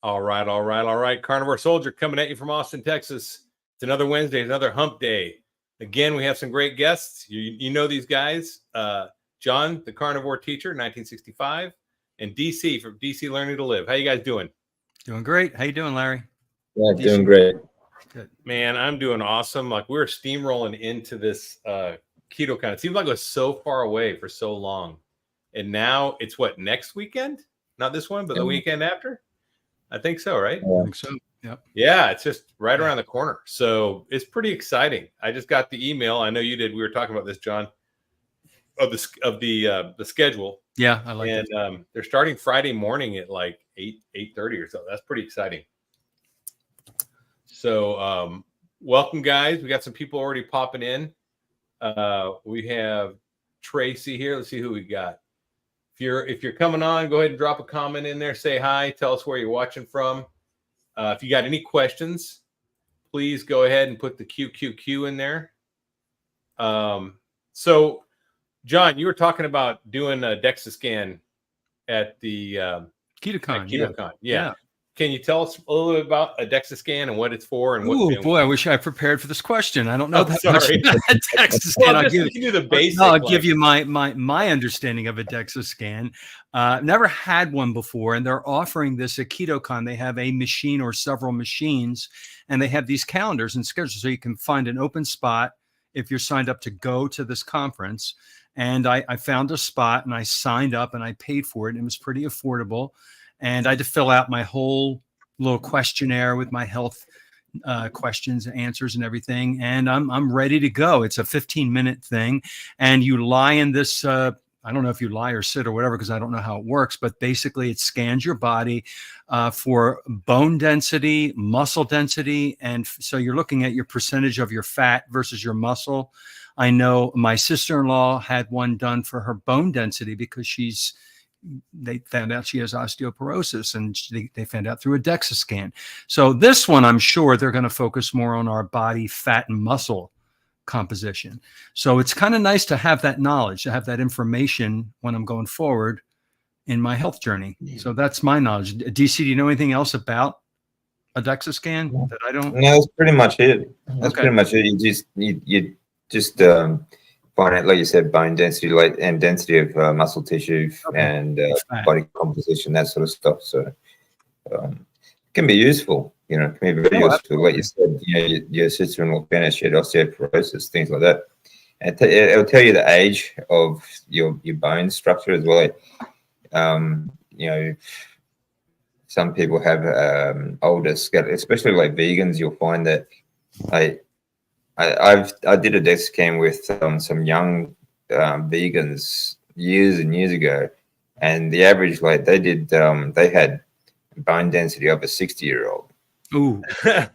All right, all right, all right. Carnivore Soldier coming at you from Austin, Texas. It's another Wednesday, another hump day. Again, we have some great guests. You know these guys. John, the Carnivore Teacher, 1965, and DC from DC Learning to Live. How you guys doing? Doing great. How you doing, Larry? Yeah, doing great. Good. Man, I'm doing awesome. Like, we're steamrolling into this KetoCon. It seems like it was so far away for so long. And now it's what, next weekend? Not this one, but the weekend after? I think so, right? I think so. Yep. Yeah, it's just right around the corner. So it's pretty exciting. I just got the email. I know you did. We were talking about this, John, of the schedule. Yeah, I like it. And they're starting Friday morning at like 8:30 or so. That's pretty exciting. So welcome, guys. We got some people already popping in. We have Tracy here. Let's see who we got. If you're coming on, go ahead and drop a comment in there. Say hi. Tell us where you're watching from. If you got any questions, please go ahead and put the QQQ in there. So, John, you were talking about doing a DEXA scan at the KetoCon. KetoCon. Yeah. Can you tell us a little bit about a DEXA scan and what it's for? And what? Boy, I wish I preprered for this question. I don't know that much about a DEXA scan. Well, I'll give you my understanding of a DEXA scan. Never had one before, and they're offering this at KetoCon. They have a machine or several machines, and they have these calendars and schedules, so you can find an open spot if you're signed up to go to this conference. And I found a spot, and I signed up, and I paid for it, and it was pretty affordable. And I had to fill out my whole little questionnaire with my health questions and answers and everything. And I'm ready to go. It's a 15-minute thing. And you lie in this, I don't know if you lie or sit or whatever, because I don't know how it works, but basically it scans your body for bone density, muscle density. And so you're looking at your percentage of your fat versus your muscle. I know my sister-in-law had one done for her bone density because they found out she has osteoporosis, and they found out through a DEXA scan. So this one, I'm sure they're going to focus more on our body fat and muscle composition. So it's kind of nice to have that knowledge, to have that information when I'm going forward in my health journey. So that's my knowledge. DC, do you know anything else about a DEXA scan that I don't? No, that's pretty much it. That's pretty much it. You just find out, like you said, bone density, and density of muscle tissue and body composition, that sort of stuff. So it can be useful, it can be very useful. Absolutely. Like you said, your sister-in-law finished, she had osteoporosis, things like that. And it'll tell you the age of your bone structure as well. Some people have older skeleton, especially like vegans. You'll find that I did a DEXA scan with some young vegans years and years ago, and the average, they had bone density of a 60-year-old. Ooh. What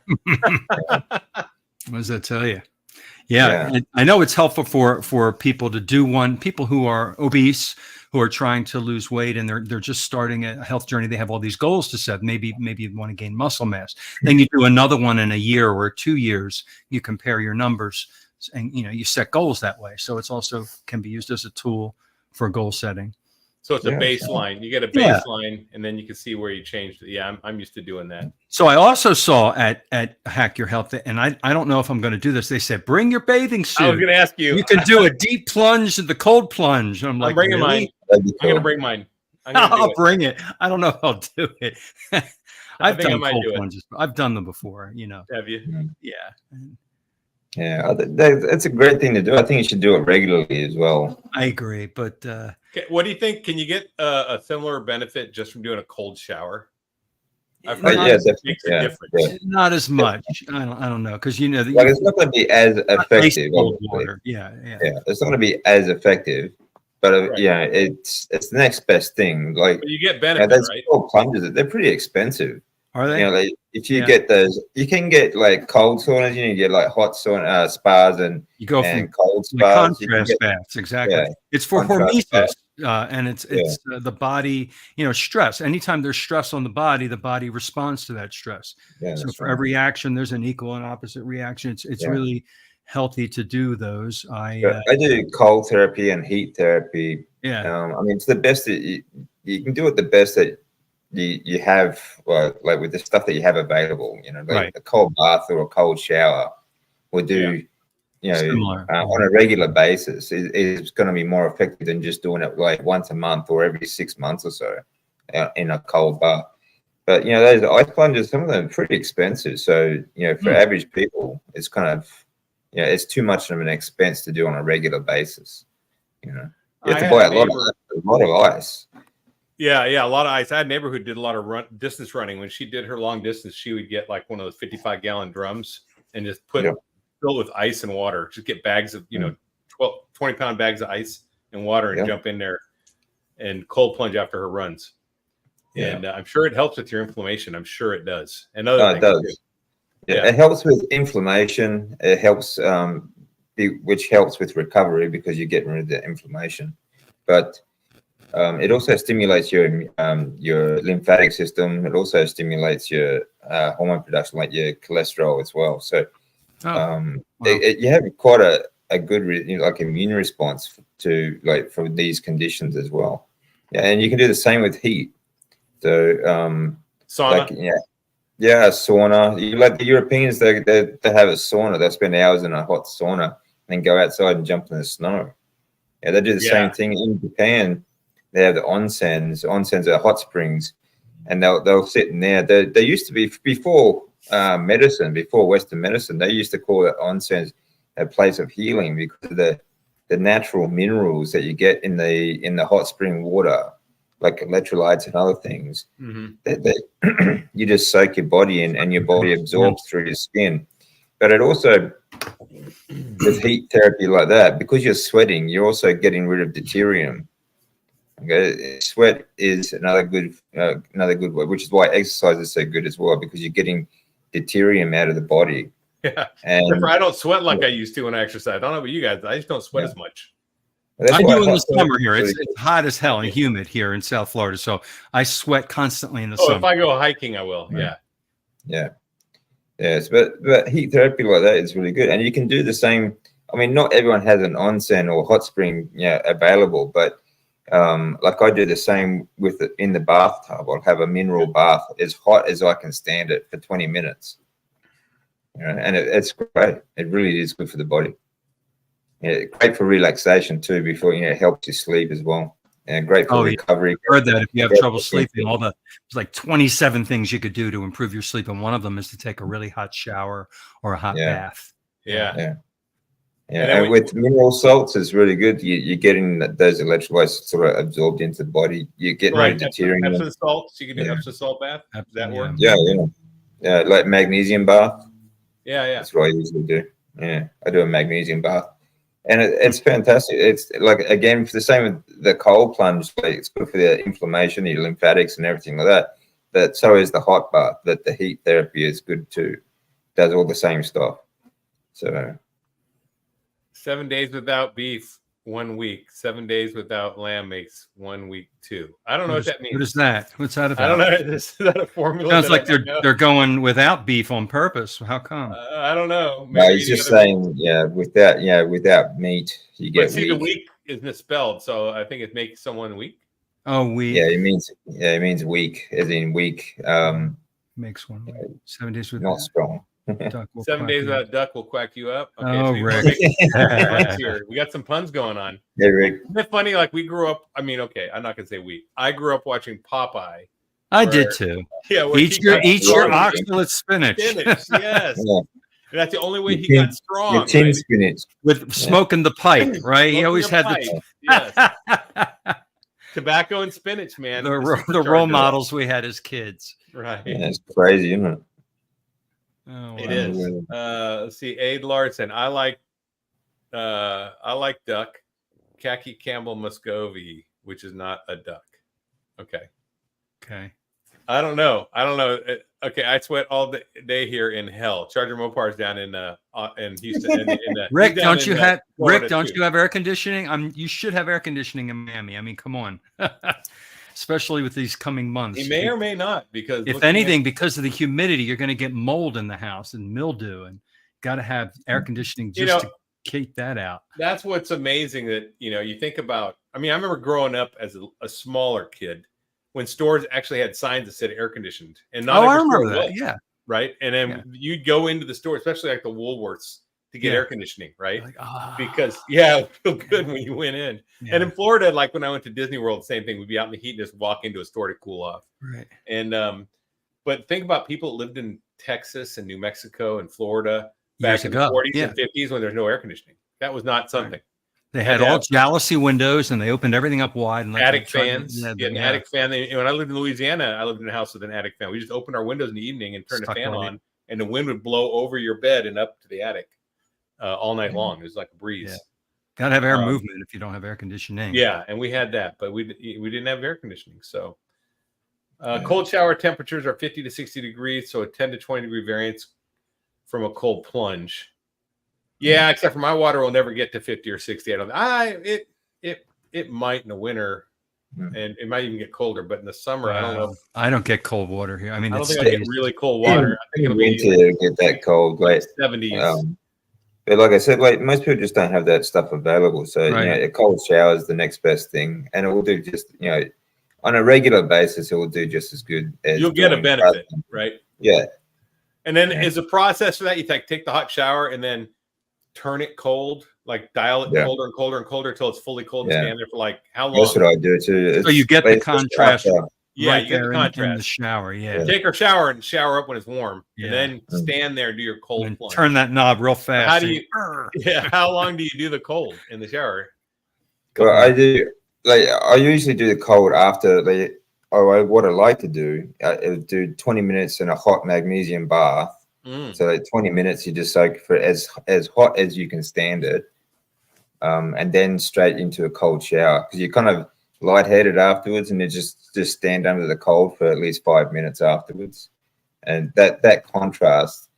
does that tell you? Yeah. I know it's helpful for people to do one. People who are obese, who are trying to lose weight, and they're just starting a health journey. They have all these goals to set. Maybe you want to gain muscle mass. Then you do another one in a year or 2 years. You compare your numbers, and you set goals that way. So it's also can be used as a tool for goal setting. So it's a baseline. You get a baseline, and then you can see where you changed it. Yeah, I'm used to doing that. So I also saw at Hack Your Health, and I don't know if I'm going to do this. They said, bring your bathing suit. I was going to ask you. You can do a deep plunge and the cold plunge. I'm like, bringing mine. I'm going to bring mine. I'll bring it. I don't know if I'll do it. I've done cold plunges. I've done them before, Have you? Yeah. Yeah, that's a great thing to do. I think you should do it regularly as well. I agree, but what do you think? Can you get a similar benefit just from doing a cold shower? Definitely. Makes a difference. Not as much. I don't know, because it's not going to be as effective. Yeah. It's not going to be as effective, but it's the next best thing. Like, but you get benefit, right? Cold plunges, they're pretty expensive. Are they? If you get those, you can get like cold saunas, you get like hot sauna spas, and you go from cold spas, contrast baths. Exactly. Yeah, it's for hormesis, and it's the body. Stress. Anytime there's stress on the body responds to that stress. Yeah, so for every action, there's an equal and opposite reaction. It's really healthy to do those. I do cold therapy and heat therapy. Yeah. It's the best that you can do it. The best that you have, well, like with the stuff that you have available, you know, like Right. a cold bath or a cold shower will do, you know, Similar. on a regular basis is going to be more effective than just doing it like once a month or every 6 months or so in a cold bath. But, you know, those ice plunges, some of them are pretty expensive. So, you know, for average people, it's kind of, you know, it's too much of an expense to do on a regular basis. You know, you have to buy a lot of ice. Yeah, a lot of ice. I had a neighbor who did a lot of distance running. When she did her long distance, she would get like one of those 55-gallon drums and just fill it with ice and water. Just get bags of, you know, 20-pound bags of ice and water and jump in there and cold plunge after her runs. And I'm sure it helps with your inflammation. I'm sure it does. And other things. It does. Yeah, it helps with inflammation. It helps, which helps with recovery because you're getting rid of the inflammation. But it also stimulates your lymphatic system. It also stimulates your hormone production, like your cholesterol as well. So you have quite a good like immune response to like for these conditions as well. Yeah, and you can do the same with heat. So sauna. Like, sauna. You like the Europeans, they have a sauna. They spend hours in a hot sauna and then go outside and jump in the snow. Yeah, they do the same thing in Japan. They have the onsens. Onsens are hot springs, and they'll sit in there. They used to be before Western medicine. They used to call it onsens a place of healing because of the natural minerals that you get in the hot spring water, like electrolytes and other things. You just soak your body in, and your body absorbs through your skin. But it also, with heat therapy like that, because you're sweating, you're also getting rid of deuterium. Okay, sweat is another good way, which is why exercise is so good as well, because you're getting deuterium out of the body. Yeah, and I don't sweat like I used to when I exercise. I don't know about you guys. I just don't sweat as much. I do in the summer here. It's hot as hell and humid here in South Florida, so I sweat constantly in the summer. If I go hiking, I will. Yes, but heat therapy like that is really good, and you can do the same. I mean, not everyone has an onsen or hot spring available, but like I do the same with it in the bathtub. I'll have a mineral bath as hot as I can stand it for 20 minutes. You know, and it's great. It really is good for the body. Yeah, great for relaxation too. Before it helps you sleep as well. And great for recovery. I heard that if you have trouble sleeping, there's like 27 things you could do to improve your sleep, and one of them is to take a really hot shower or a hot bath. And with mineral salts, it's really good. You're getting those electrolytes sort of absorbed into the body. You get deuterium. Epsom salts. You can do Epsom salt bath. Does that work? Yeah, like magnesium bath. Yeah. That's what I usually do. Yeah, I do a magnesium bath, and it's fantastic. It's like, again, for the same with the cold plunge. Like, it's good for the inflammation, your lymphatics, and everything like that. But so is the hot bath. That the heat therapy is good too. Does all the same stuff. So. 7 days without beef, 1 week. 7 days without lamb makes 1 week too. I don't know what that means. What is that? What's that about? I don't know. Is that a formula? Sounds like they're going without beef on purpose. How come? I don't know. Maybe no, he's just saying, without meat, you get. But see, the week is misspelled, so I think it makes someone weak. Oh, weak. Yeah, it means weak, as in weak. Makes 1 week. 7 days without. Not strong. 7 days without duck will quack you up. Okay, oh, Rick. Here. We got some puns going on. Hey, Rick. Isn't it funny? Like, we grew up. I mean, okay, I'm not gonna say we. I grew up watching Popeye. I did too. Yeah. Eat your oxalate spinach. Yes. That's the only way he got strong. Your tin spinach. With smoking the pipe, right? He always had the. Yes. Tobacco and spinach, man. The role models we had as kids. Right. Yeah, it's crazy, isn't it? Oh, wow. It is. Let's see. Aid Larson. I like duck. Khaki Campbell Muscovy, which is not a duck. Okay. I don't know. Okay, I sweat all day here in hell. Charger Mopar's down in Houston. Rick, don't you have air conditioning? You should have air conditioning in Miami. I mean, come on. Especially with these coming months. He may or may not, because if anything, because of the humidity, you're going to get mold in the house and mildew, and got to have air conditioning just to keep that out. That's what's amazing that, you think about. I mean, I remember growing up as a smaller kid, when stores actually had signs that said air conditioned, and not Oh, I every store remember that. was, Yeah. right. And then Yeah. you'd go into the store, especially like the Woolworths, to get Yeah. air conditioning, right? Like, ah, Because it felt good when you went in. yeah. And in Florida, like when I went to Disney World, same thing. We'd be out in the heat and just walk into a store to cool off. Right. And but think about people that lived in Texas and New Mexico and Florida Years back in the ago. 40s Yeah. and 50s when there's no air conditioning. That was not something. They had all jalousie windows and they opened everything up wide and attic fans. Yeah, You had an attic fan. When I lived in Louisiana, I lived in a house with an attic fan. We just opened our windows in the evening and turned the fan on, and the wind would blow over your bed and up to the attic all night long. It was like a breeze. Yeah. Got to have air movement if you don't have air conditioning. Yeah, and we had that, but we didn't have air conditioning. So cold shower temperatures are 50 to 60 degrees, so a 10 to 20 degree variance from a cold plunge. Yeah, except for my water will never get to 50 or 60. It might in the winter, and it might even get colder. But in the summer, I don't know. I don't get cold water here. I mean, I don't think I get really cold water. I think it'll be winter get that cold, like 70s. But like I said, like most people just don't have that stuff available. So a cold shower is the next best thing, and it will do just on a regular basis, it will do just as good as you'll get a benefit, right? Yeah. And then is the process for that? You take the hot shower and then turn it cold, like dial it colder and colder and colder until it's fully cold and stand there for like how long? That's what I do too. So you get the contrast. Yeah, right you get the contrast in the shower. Yeah. Take a shower and shower up when it's warm, and then stand there and do your cold plunge. Turn that knob real fast. How do you? How long do you do the cold in the shower? Well, I do. Like I usually do the cold after what I like to do, I would do 20 minutes in a hot magnesium bath. So like 20 minutes, you just soak for as hot as you can stand it, and then straight into a cold shower because you're kind of lightheaded afterwards, and you just stand under the cold for at least 5 minutes afterwards, and that contrast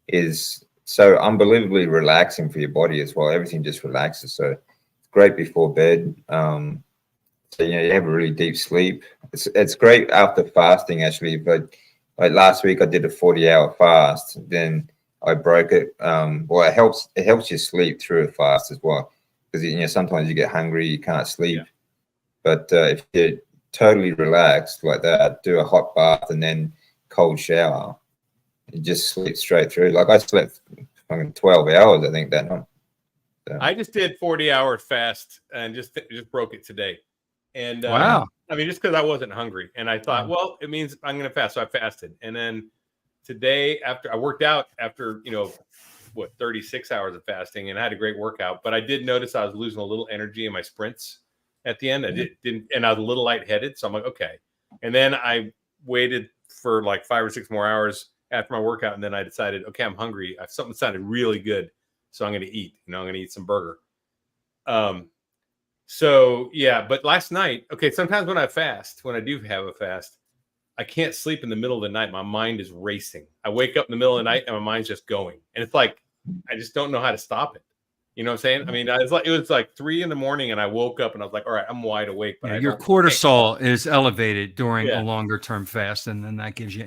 is so unbelievably relaxing for your body as well. Everything just relaxes, so it's great before bed. So you have a really deep sleep. It's great after fasting actually, but like last week I did a 40-hour fast, then I broke it. Well, it helps you sleep through a fast as well, because sometimes you get hungry, you can't sleep. But if you're totally relaxed like that, do a hot bath and then cold shower, you just sleep straight through. Like I slept 12 hours, I think, that night. So. I just did 40-hour fast and just broke it today. And wow. I mean, just because I wasn't hungry, and I thought, well, it means I'm going to fast, so I fasted. And then today, after I worked out, after 36 hours of fasting, and I had a great workout, but I did notice I was losing a little energy in my sprints at the end. I didn't, and I was a little lightheaded, so I'm like, okay. And then I waited for like 5 or 6 more hours after my workout, and then I decided, okay, I'm hungry. Something sounded really good, so I'm going to eat. I'm going to eat some burger. So yeah, but last night, okay, sometimes when I do have a fast, I can't sleep in the middle of the night. My mind is racing. I wake up in the middle of the night and my mind's just going. And it's like, I just don't know how to stop it. You know what I'm saying? I mean, it was like 3 a.m. and I woke up and I was like, all right, I'm wide awake. But your cortisol is elevated during a longer term fast. And then that gives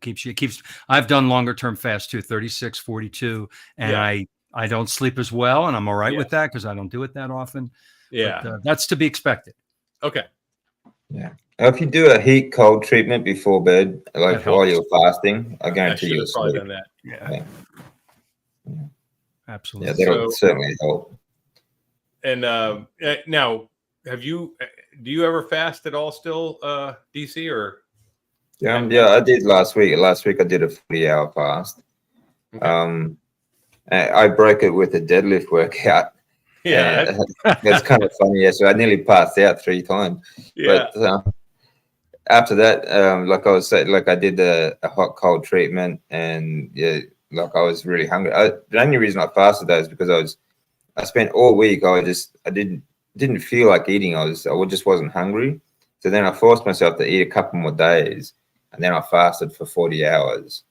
keeps, I've done longer term fast too, 36, 42. And I don't sleep as well. And I'm all right with that because I don't do it that often. Yeah, but, that's to be expected. Okay. Yeah. If you do a heat cold treatment before bed, like while you're fasting, I guarantee you'll probably sleep. done that. Yeah. Absolutely. Yeah, that'll certainly help. And now, do you ever fast at all still, DC, or? Yeah, I did last week. Last week I did a 40-hour fast. Okay. I broke it with a deadlift workout. Yeah, that's kind of funny. Yeah, so I nearly passed out 3 times. Yeah. But after that, like I was saying, like I did a hot cold treatment, and like I was really hungry. The only reason I fasted though is because I spent all week. I didn't feel like eating. I just wasn't hungry. So then I forced myself to eat a couple more days, and then I fasted for 40 hours,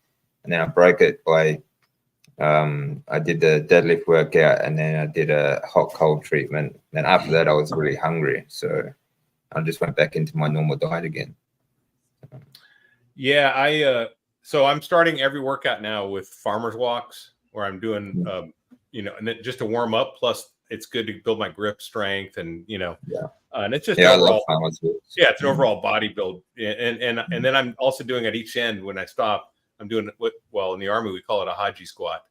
and then I broke it by. I did the deadlift workout, and then I did a hot cold treatment. Then after that, I was really hungry, so I just went back into my normal diet again. Yeah, so I'm starting every workout now with farmer's walks, where I'm doing, and then just to warm up, plus it's good to build my grip strength, and Yeah. And it's just I overall, love farmer tools. yeah, it's an overall body build. And then I'm also doing at each end when I stop, I'm doing well, in the Army, we call it a Haji squat,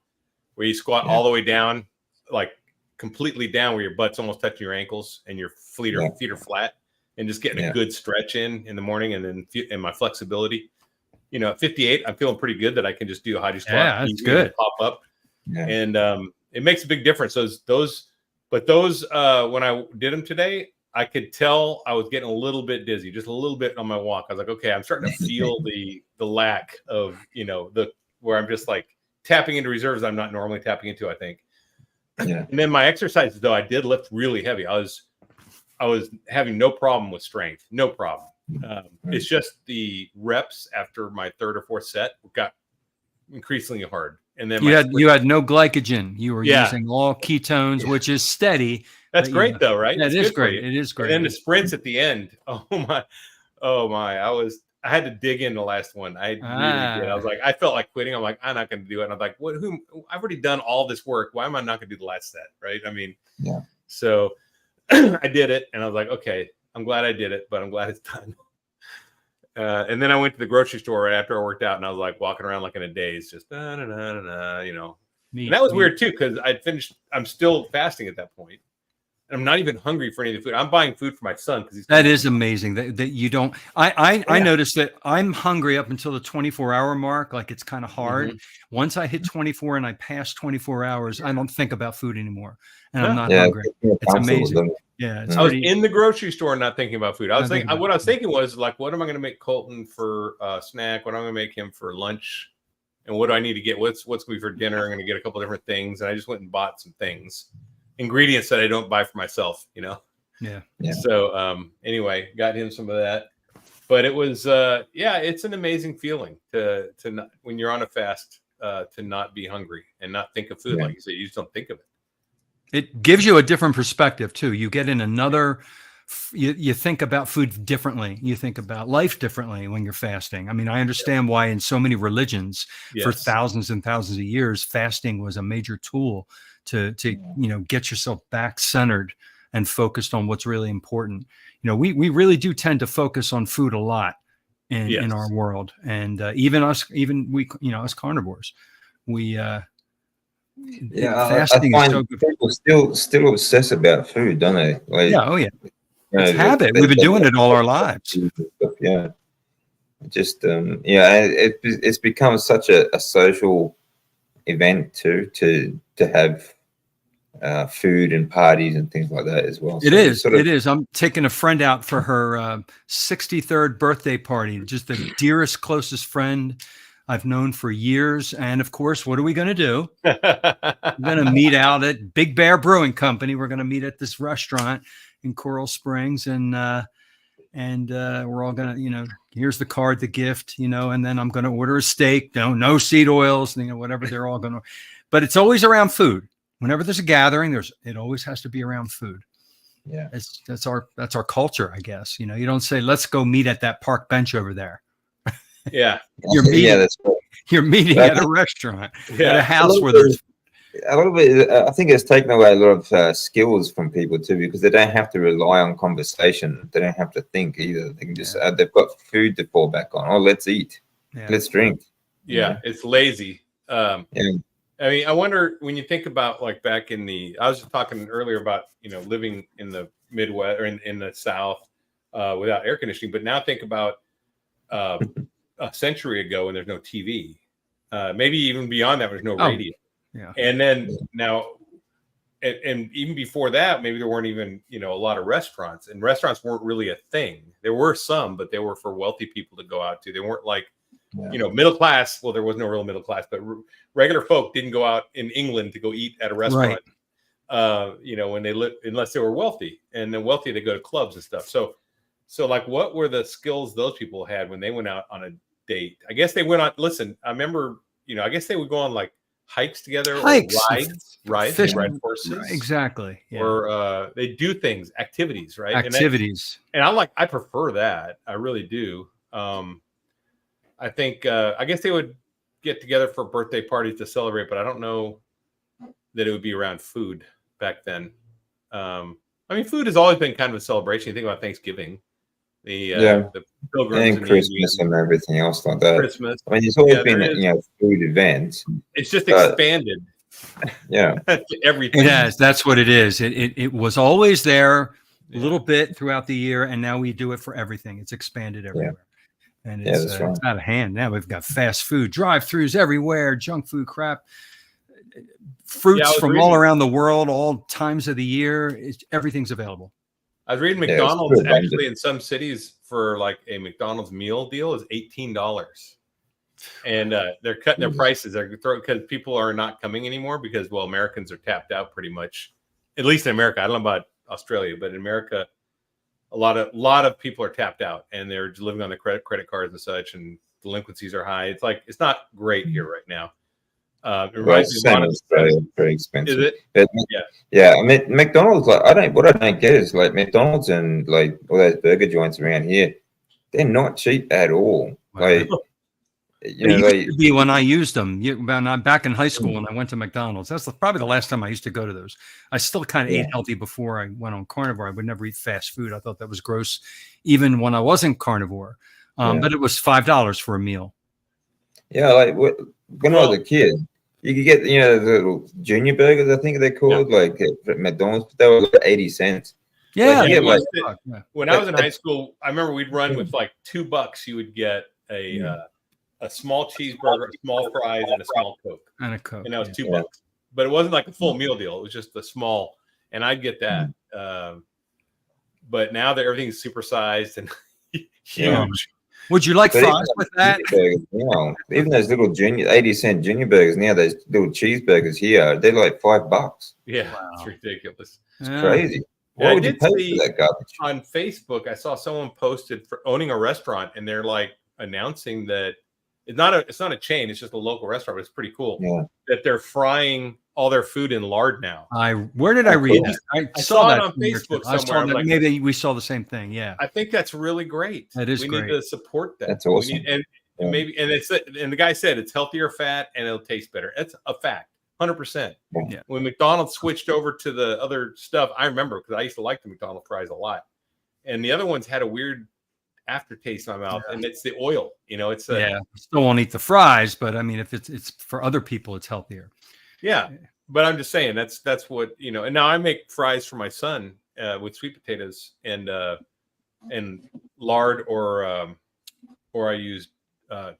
where you squat all the way down, like completely down, where your butt's almost touching your ankles and your feet are flat, and just getting a good stretch in the morning, and then my flexibility. At 58, I'm feeling pretty good that I can just do a Haji squat. Yeah, that's good. Pop up. Yeah. And it makes a big difference. Those when I did them today, I could tell I was getting a little bit dizzy, just a little bit on my walk. I was like, okay, I'm starting to feel the lack of, where I'm just like tapping into reserves I'm not normally tapping into, I think. Yeah. And then my exercises, though, I did lift really heavy. I was having no problem with strength, no problem. It's just the reps after my third or fourth set got increasingly hard. And then you had no glycogen. You were using all ketones, which is steady. That's great, though, right? Yeah, it is great. It is great. And then the sprints at the end. Oh my! I had to dig in the last one. I really did. I was like, I felt like quitting. I'm like, I'm not going to do it. And I'm like, what? I've already done all this work. Why am I not going to do the last set? Right? I mean, yeah. So I did it, and I was like, okay, I'm glad I did it, but I'm glad it's done. And then I went to the grocery store right after I worked out, and I was like walking around like in a daze, just And that was weird too, because I'd finished. I'm still fasting at that point. And I'm not even hungry for any of the food. I'm buying food for my son because that is amazing that you don't. I noticed that I'm hungry up until the 24-hour mark. Like, it's kind of hard. Mm-hmm. Once I hit 24 and I pass 24 hours, I don't think about food anymore, and I'm not hungry. It's amazing. Yeah, I was in the grocery store not thinking about food. I was thinking, what I was thinking was like, what am I going to make Colton for snack? What am I going to make him for lunch? And what do I need to get? What's going to be for dinner? I'm going to get a couple different things, and I just went and bought some things. Ingredients that I don't buy for myself, Yeah. So anyway, got him some of that, but it was it's an amazing feeling to not, when you're on a fast, to not be hungry and not think of food. Like you said, you just don't think of it. It gives you a different perspective too. You get in another. You think about food differently. You think about life differently when you're fasting. I mean, I understand why in so many religions for thousands and thousands of years, fasting was a major tool to get yourself back centered and focused on what's really important. We really do tend to focus on food a lot in our world, and even us carnivores, fasting I is find so good. People still obsess about food, don't they? Like, it's habit. We've been doing it all our lives. Yeah, just it's become such a social event too to have food and parties and things like that as well. It is. I'm taking a friend out for her 63rd birthday party. Just the dearest, closest friend I've known for years. And of course, what are we going to do? We're going to meet out at Big Bear Brewing Company. We're going to meet at this restaurant in Coral Springs, and we're all going to, here's the card, the gift, and then I'm going to order a steak. No seed oils, whatever they're all going to. But it's always around food. Whenever there's a gathering, it always has to be around food. Yeah, that's our culture, I guess. You don't say, let's go meet at that park bench over there. Yeah, you're meeting at a restaurant, at a house where there's a lot of it. I think it's taken away a lot of skills from people too, because they don't have to rely on conversation. They don't have to think either. They can just they've got food to fall back on. Oh, let's eat, let's drink. Yeah, it's lazy. I mean, I wonder when you think about like back in I was just talking earlier about, living in the Midwest or in the South without air conditioning, but now think about a century ago when there's no TV, maybe even beyond that, there's no radio. Yeah. And then now, and even before that, maybe there weren't even, a lot of restaurants, and restaurants weren't really a thing. There were some, but they were for wealthy people to go out to. They weren't like, middle class. Well, there was no real middle class, but regular folk didn't go out in England to go eat at a restaurant, when they lived, unless they were wealthy. And then wealthy, they go to clubs and stuff. So like, what were the skills those people had when they went out on a date? I guess they went on, I remember, I guess they would go on like hikes together, or rides, ride horses. Exactly. Yeah. Or they do things, activities, right? Activities. And I prefer that. I really do. I think, I guess they would get together for birthday parties to celebrate, but I don't know that it would be around food back then. I mean, food has always been kind of a celebration. You think about Thanksgiving, the pilgrims and Christmas and everything else like that. Christmas. I mean, there's always been food events. It's just expanded. Yeah, everything. It has. That's what it is. It was always there a little bit throughout the year, and now we do it for everything. It's expanded everywhere. And it's out of hand. Now we've got fast food, drive-throughs everywhere, junk food crap, fruits from all around the world, all times of the year. Everything's available. I was reading McDonald's actually in some cities for like a McDonald's meal deal is $18. And they're cutting their prices. They're because people are not coming anymore because, well, Americans are tapped out pretty much, at least in America. I don't know about Australia, but in America, a lot of people are tapped out and they're living on the credit cards and such, and delinquencies are high. It's like it's not great here right now. It reminds me of Australia, very expensive. Is it? But, yeah. I mean, McDonald's. Like, I don't get is like McDonald's and like all those burger joints around here. They're not cheap at all. Like. You know, it used to be when I used them. Back in high school when I went to McDonald's. That's probably the last time I used to go to those. I still kind of ate healthy before I went on carnivore. I would never eat fast food. I thought that was gross, even when I wasn't carnivore. But it was $5 for a meal. Yeah, like when I was a kid, you could get the little junior burgers. I think they're called like at McDonald's. They were like 80 cents. Yeah, when I was in high school, I remember we'd run with like $2. You would get a small cheeseburger, small fries, and a small Coke. And a Coke. And that was $2. But it wasn't like a full meal deal. It was just the small. And I'd get that. But now that everything's supersized and huge. Would you like fries with that? Even those little 80-cent junior burgers now, those little cheeseburgers here, they're like $5. Yeah, it's ridiculous. It's crazy. Why would you pay for that garbage? On Facebook, I saw someone posted for owning a restaurant, and they're like announcing that it's not a chain, it's just a local restaurant, but it's pretty cool that they're frying all their food in lard now. Where did I read that? I saw that on Facebook somewhere. I saw that. Maybe we saw the same thing. Yeah, I think that's really great. That is we great. need to support that. That's awesome. And the guy said it's healthier fat and it'll taste better. That's a fact, 100%. Yeah. When McDonald's switched over to the other stuff, I remember because I used to like the McDonald's fries a lot, and the other ones had a weird aftertaste in my mouth, and it's the oil. It's still won't eat the fries, but I mean, if it's for other people, it's healthier. Yeah, but I'm just saying that's what And now I make fries for my son with sweet potatoes and lard, or I use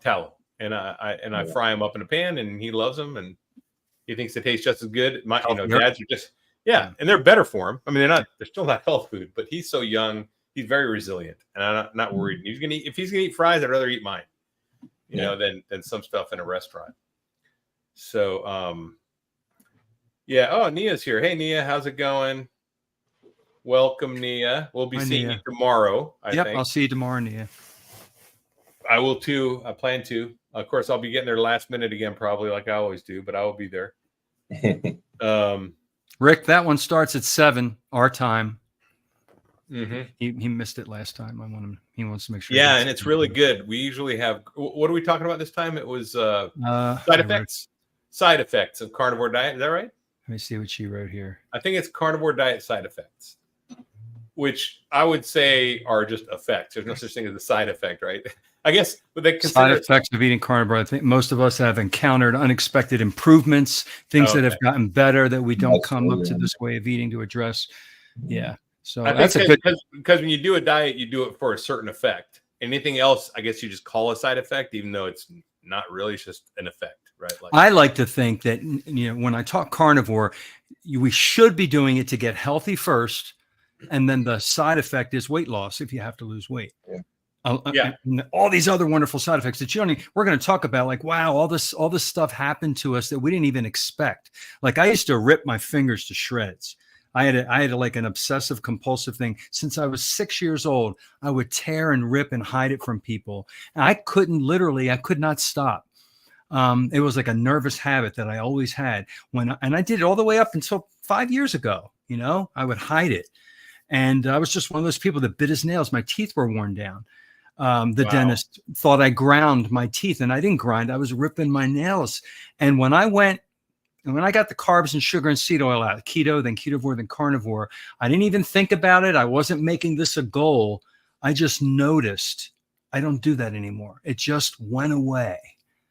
tallow, and I fry them up in a pan, and he loves them, and he thinks they taste just as good. Dads are just and they're better for him. I mean, they're still not health food, but he's so young. He's very resilient, and I'm not worried. If he's gonna eat fries, I'd rather eat mine, than some stuff in a restaurant. So, Oh, Nia's here. Hey, Nia, how's it going? Welcome, Nia. We'll be seeing you tomorrow. I think. I'll see you tomorrow, Nia. I will too. I plan to. Of course, I'll be getting there last minute again, probably like I always do, but I will be there. Rick, that one starts at 7 our time. Mm-hmm. He missed it last time. He wants to make sure. Yeah, and it's really good. We usually have. What are we talking about this time? It was side effects. Side effects of carnivore diet. Is that right? Let me see what she wrote here. I think it's carnivore diet side effects, which I would say are just effects. There's no such thing as a side effect, right? I guess would they consider side effects of eating carnivore? I think most of us have encountered unexpected improvements, things that have gotten better that we don't come up to this way of eating to address. Yeah. So that's a good, because when you do a diet, you do it for a certain effect. Anything else, I guess you just call a side effect, even though it's not really, it's just an effect, right? I like to think that, when I talk carnivore, we should be doing it to get healthy first. And then the side effect is weight loss if you have to lose weight. And all these other wonderful side effects that we're going to talk about, like, wow, all this stuff happened to us that we didn't even expect. Like I used to rip my fingers to shreds. I had like an obsessive compulsive thing since I was 6 years old. I would tear and rip and hide it from people. And I could not stop. It was like a nervous habit that I always had and I did it all the way up until 5 years ago. I would hide it. And I was just one of those people that bit his nails. My teeth were worn down. The dentist thought I ground my teeth, and I didn't grind. I was ripping my nails. And when I went And when I got the carbs and sugar and seed oil out, keto, then ketovore, then carnivore, I didn't even think about it. I wasn't making this a goal. I just noticed I don't do that anymore. It just went away.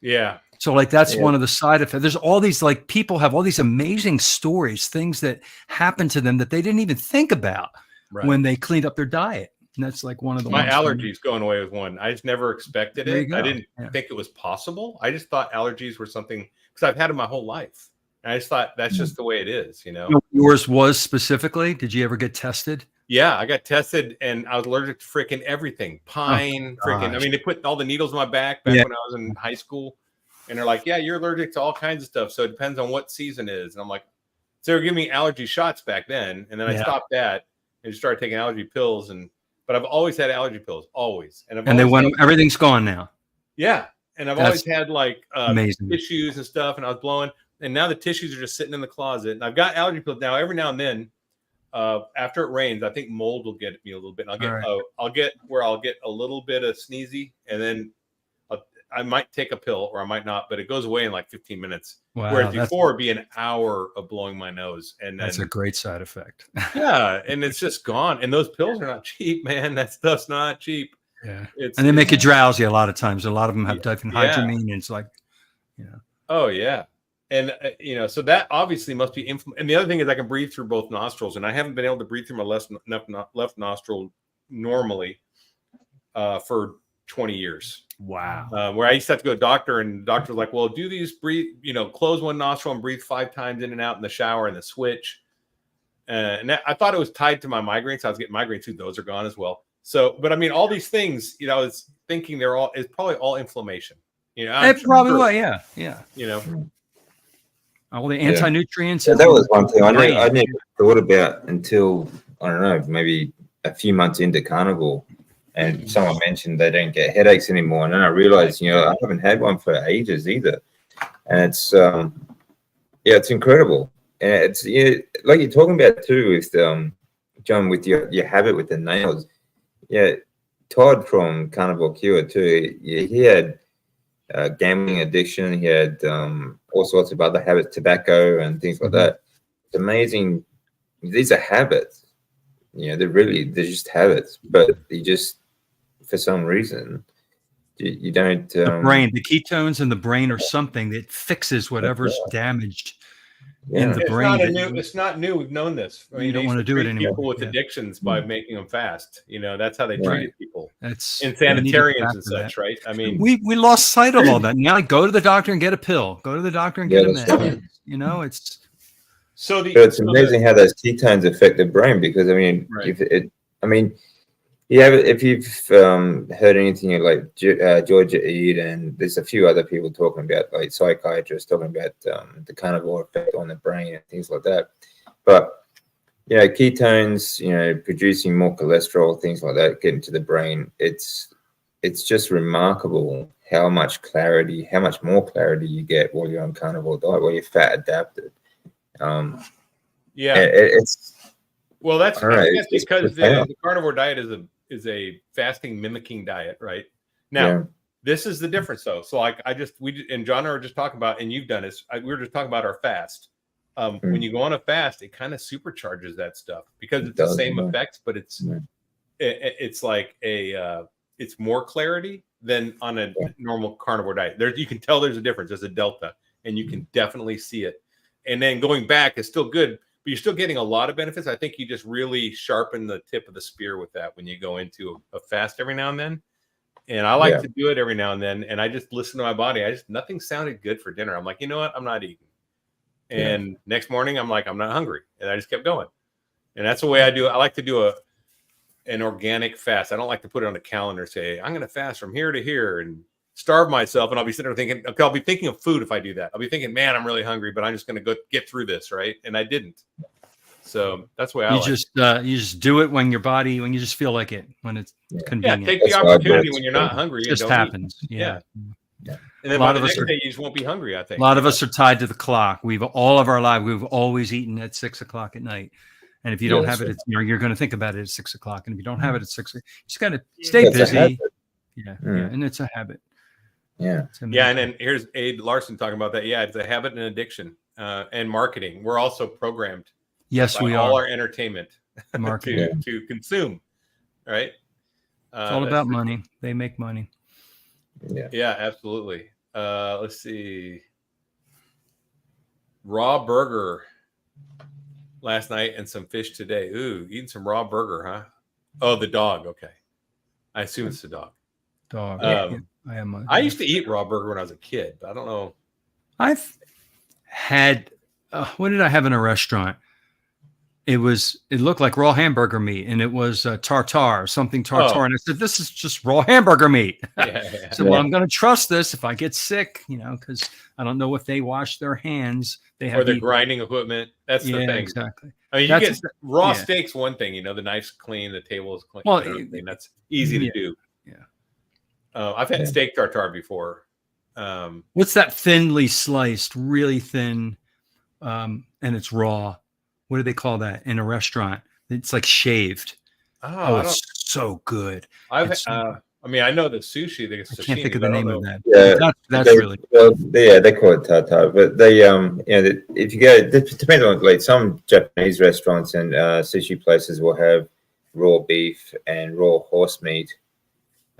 Yeah. So like that's one of the side effects. There's all these like people have all these amazing stories, things that happen to them that they didn't even think about when they cleaned up their diet. And that's like one of the my ones allergies going away with one. I just never expected There you it. go. I didn't think it was possible. I just thought allergies were something because I've had them my whole life. And I just thought that's just the way it is, you know. Yours was specifically. Did you ever get tested? Yeah, I got tested and I was allergic to freaking everything. Pine, freaking. I mean, they put all the needles in my back when I was in high school. And they're like, yeah, you're allergic to all kinds of stuff. So it depends on what season it is. And I'm like, so they were giving me allergy shots back then. And then I stopped that and started taking allergy pills. But I've always had allergy pills, always. And they went, everything's gone now. Yeah. And I've always had like amazing tissues and stuff. And I was blowing. And now the tissues are just sitting in the closet. And I've got allergy pills now. Every now and then, after it rains, I think mold will get me a little bit. And I'll get a little bit of sneezy, and then I might take a pill or I might not, but it goes away in like 15 minutes. Wow, whereas before it'd be an hour of blowing my nose. And that's a great side effect. Yeah. And it's just gone. And those pills are not cheap, man. That stuff's not cheap. Yeah. And they make you drowsy a lot of times. A lot of them have diphenhydramine and it's like, Oh yeah. And, so that obviously must be and the other thing is I can breathe through both nostrils, and I haven't been able to breathe through my left nostril normally for 20 years. Wow. Where I used to have to go to the doctor, and the doctor was like, well, do these breathe, close one nostril and breathe 5 times in and out in the shower and the switch. And I thought it was tied to my migraines. I was getting migraines too. Those are gone as well. So, but I mean, all these things, I was thinking it's probably all inflammation. It probably was, yeah. All the anti-nutrients. That was one thing I never thought about until, I don't know, maybe a few months into Carnivore, and someone mentioned they don't get headaches anymore. And then I realized, I haven't had one for ages either. And it's, it's incredible. And it's like you're talking about too with, John, with your habit with the nails. Yeah, Todd from Carnivore Cure too, he had gambling addiction. He had all sorts of other habits, tobacco and things like that. It's amazing. These are habits. They're just habits. But you just, for some reason, you don't. The brain, the ketones in the brain or something that fixes whatever's damaged in the brain. It's not new. We've known this. I mean, you don't want to do it anymore. People with addictions by making them fast. That's how they treated people. That's in sanitariums and such, right? I mean, we lost sight of all that. Now go to the doctor and get a pill. Go to the doctor and get a med. It's it's amazing how those ketones affect the brain, because I mean, if you've heard anything like Georgia Ede, and there's a few other people talking about, like psychiatrists talking about the carnivore effect on the brain and things like that. But ketones, producing more cholesterol, things like that, getting to the brain. It's just remarkable how much more clarity you get while you're on carnivore diet, while you're fat adapted. It's that's because the carnivore diet is a fasting mimicking diet, right? Now, this is the difference though. So like we and John and I were just talking about, and you've done this. We were just talking about our fast. When you go on a fast, it kind of supercharges that stuff because it's the same effects, but it's like it's more clarity than on a normal carnivore diet. You can tell there's a difference. There's a delta, and you can definitely see it. And then going back is still good, but you're still getting a lot of benefits. I think you just really sharpen the tip of the spear with that when you go into a fast every now and then. And I like to do it every now and then. And I just listen to my body. Nothing sounded good for dinner. I'm like, you know what? I'm not eating. And next morning, I'm like, I'm not hungry. And I just kept going. And that's the way I do it. I like to do an organic fast. I don't like to put it on the calendar and say, I'm going to fast from here to here and starve myself. And I'll be sitting there thinking, okay, I'll be thinking of food if I do that. I'll be thinking, man, I'm really hungry, but I'm just going to go get through this. Right. And I didn't. So that's the way you just do it when you just feel like it, when it's convenient. Take the opportunity when you're not hungry. It just happens. Yeah. And then by the next day, you just won't be hungry, I think. A lot of us are tied to the clock. All of our life, we've always eaten at 6 o'clock at night. And if you don't have it, you're going to think about it at 6 o'clock. And if you don't have it at 6, you just got to stay busy. And it's a habit. Yeah. And then here's Aid Larson talking about that. Yeah, it's a habit and addiction. and marketing. We're also programmed. Yes, we all are. our entertainment Marketing. to consume, right? It's all about money. They make money. Yeah, absolutely. Let's see. Raw burger last night and some fish today. Ooh, eating some raw burger, huh? Oh, the dog. Okay. I assume it's the dog. Dog. I used to eat raw burger when I was a kid, but I don't know. I've had, what did I have in a restaurant? It looked like raw hamburger meat, and it was tartare, something tartare. And I said, this is just raw hamburger meat. So, well, I'm going to trust this if I get sick, because I don't know if they wash their hands. They have or the grinding equipment. That's the thing. Exactly. I mean, you get raw steaks, one thing, the knife's clean, the table is clean. Well, that's easy to do. Yeah. I've had steak tartare before. What's that thinly sliced, really thin, and it's raw? What do they call that in a restaurant? It's like shaved. Oh, it's so good. I mean, I know the sushi. I can't think of the name of that. Yeah, that's really. Well, they call it tartare, but they, if you go, it depends on like some Japanese restaurants and sushi places will have raw beef and raw horse meat.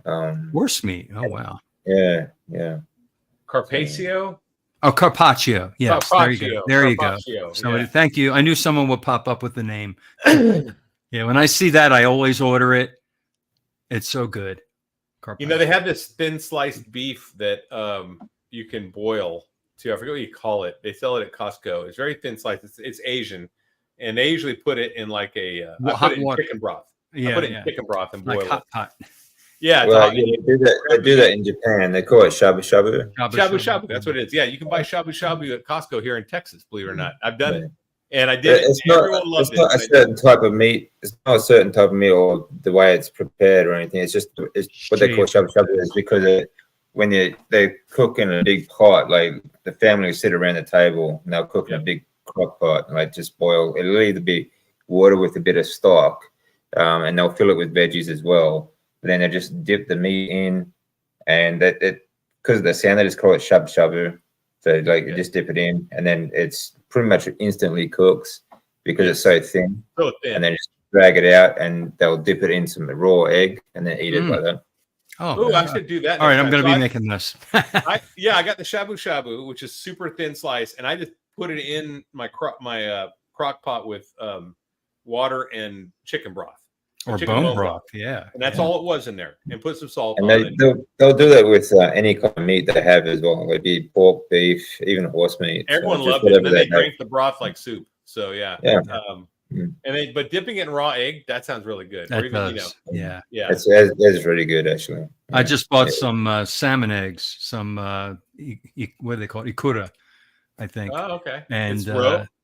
Horse meat. Oh wow. Yeah. Carpaccio. Oh, carpaccio. Yes, carpaccio. There you go. Somebody, thank you. I knew someone would pop up with the name. Yeah, when I see that, I always order it. It's so good. Carpaccio. They have this thin sliced beef that you can boil too. I forget what you call it. They sell it at Costco. It's very thin sliced. It's Asian, and they usually put it in like a hot water. Chicken broth. Yeah, I put it in chicken broth and boil like it. Hot. Yeah, they do that in Japan. They call it shabu shabu. Shabu. That's what it is. Yeah, you can buy shabu shabu at Costco here in Texas. Believe it or not, I've done it, and I did. Everyone loved it. It's not a certain type of meat. It's not a certain type of meat or the way it's prepared or anything. It's just what they call shabu shabu is because when they cook in a big pot, like the family will sit around the table and they'll cook in a big crock pot and like just boil. It'll either be water with a bit of stock, and they'll fill it with veggies as well. Then they just dip the meat in, and because of the sound, they just call it shabu shabu. So you just dip it in, and then it's pretty much instantly cooks because it's so thin. And then just drag it out, and they'll dip it in some raw egg, and then eat it like that. Oh, I should do that. All right, I'm going to be making this. I got the shabu shabu, which is super thin slice, and I just put it in my crock pot with water and chicken broth. Or bone broth, yeah. And that's all it was in there. And put some salt and on it. They'll do that with any kind of meat they have as well. Like be pork, beef, even horse meat. Everyone loved it. And then they drank the broth like soup. So yeah. But dipping it in raw egg, that sound really good. That does. Yeah. That's really good actually. I just bought some salmon eggs, some what do they call it? Ikura, I think. Oh, okay. And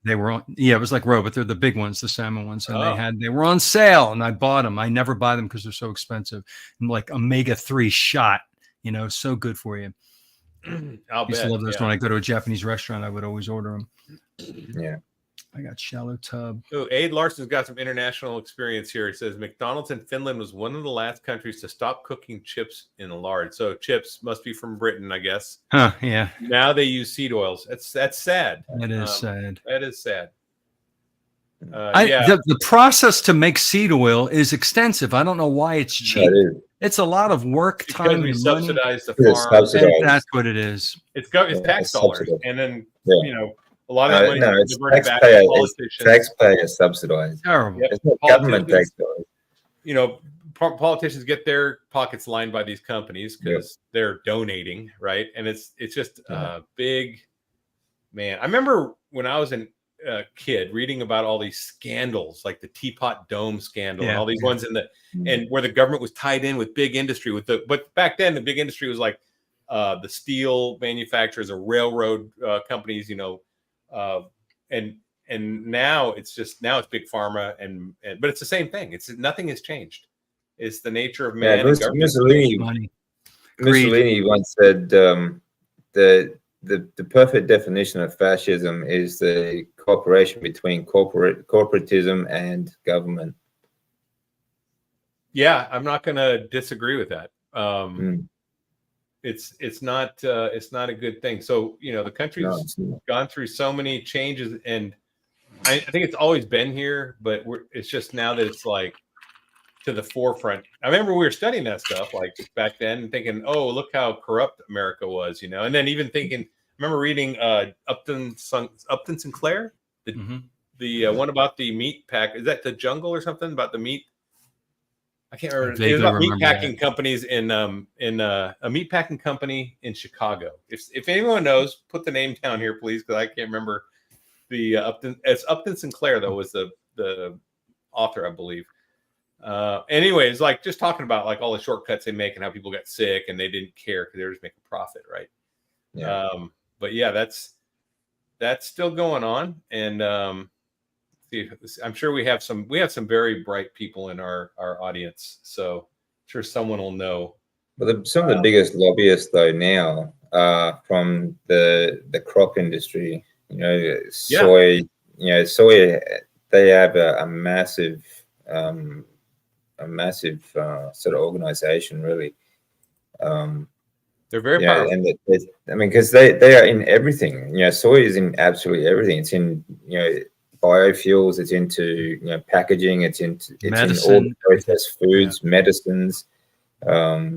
they were on, it was like roe, but they're the big ones, the salmon ones. And they were on sale and I bought them. I never buy them because they're so expensive. And like omega-3 shot, so good for you. I used to love those when I go to a Japanese restaurant. I would always order them. Yeah. I got shallow tub. Oh, Aid Larson's got some international experience here. He says McDonald's in Finland was one of the last countries to stop cooking chips in lard. So chips must be from Britain, I guess. Huh, yeah. Now they use seed oils. That's sad. That is sad. That is sad. The process to make seed oil is extensive. I don't know why it's cheap. It's a lot of work, time, we and subsidize money. the farm. And that's what it is. It's tax dollars, and then a lot of that money is taxpayer subsidized. Terrible. It's not government tax dollars. Politicians get their pockets lined by these companies because they're donating, right? And it's just big, man. I remember when I was a kid reading about all these scandals, like the Teapot Dome scandal and all these ones and where the government was tied in with big industry but back then the big industry was like the steel manufacturers or railroad companies, and now it's big pharma but it's the same thing. Nothing has changed. It's the nature of man. Mussolini once said the perfect definition of fascism is the cooperation between corporatism and government. Yeah, I'm not going to disagree with that. it's not a good thing. So the country's gone through so many changes, and I think it's always been here, but it's just now that it's like to the forefront. I remember we were studying that stuff like back then and thinking, oh, look how corrupt America was, and then even thinking, I remember reading Upton Sinclair, the one about the meat pack. Is that The Jungle or something about the meat? I can't remember. It was about meat packing companies in a meat packing company in Chicago. If anyone knows, put the name down here, please, because I can't remember the Upton. It's Upton Sinclair though was the author, I believe. Anyways, like just talking about like all the shortcuts they make and how people got sick and they didn't care because they were just making profit, right? Yeah. But yeah, that's still going on, and I'm sure we have some very bright people in our audience, so I'm sure someone will know. But some of the biggest lobbyists though now are from the crop industry. Soy. Soy. They have a massive sort of organization, really. They're very powerful. And because they are in everything. Soy is in absolutely everything. It's in biofuels. It's into packaging. It's in all processed foods, medicines,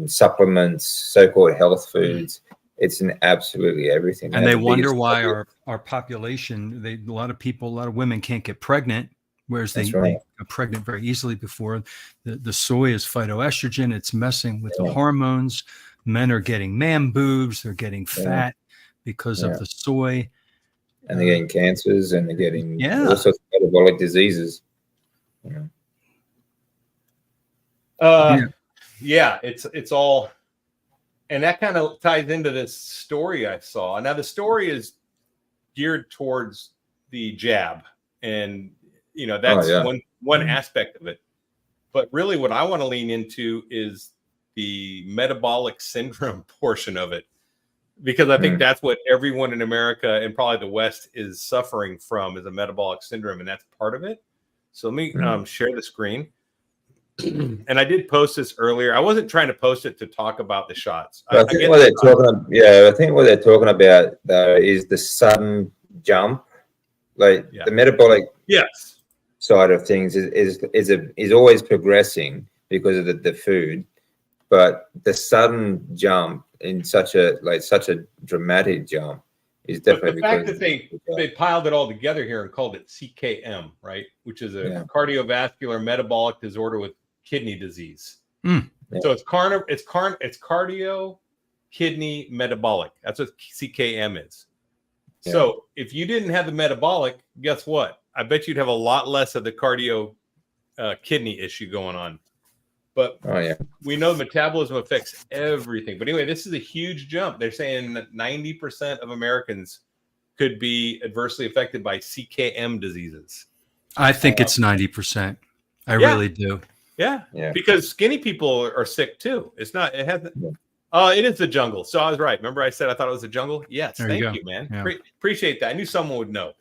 supplements, so-called health foods. It's in absolutely everything. And they wonder why our population, a lot of women can't get pregnant. Whereas they get pregnant very easily before. The soy is phytoestrogen. It's messing with the hormones. Men are getting man boobs. They're getting fat because of the soy. And they're getting cancers and they're getting all sorts of metabolic diseases. It's all, and that kind of ties into this story I saw. Now the story is geared towards the jab, and that's one aspect of it. But really what I want to lean into is the metabolic syndrome portion of it, because I think that's what everyone in America and probably the West is suffering from, is a metabolic syndrome, and that's part of it. So let me share the screen. And I did post this earlier. I wasn't trying to post it to talk about the shots. I think what they're talking about though is the sudden jump, like the metabolic side of things is always progressing because of the food, but the sudden jump in such a dramatic jump is definitely the fact that they piled it all together here and called it CKM, right, which is a cardiovascular metabolic disorder with kidney disease. So it's cardio kidney metabolic. That's what CKM is. So if you didn't have the metabolic, guess what? I bet you'd have a lot less of the cardio kidney issue going on. But we know metabolism affects everything. But anyway, this is a huge jump. They're saying that 90% of Americans could be adversely affected by CKM diseases. I think it's 90%. I really do. Yeah, because skinny people are sick too. It's not. It hasn't. It is the jungle. So I was right. Remember, I said I thought it was the jungle. Yes, thank you, man. Yeah. Appreciate that. I knew someone would know.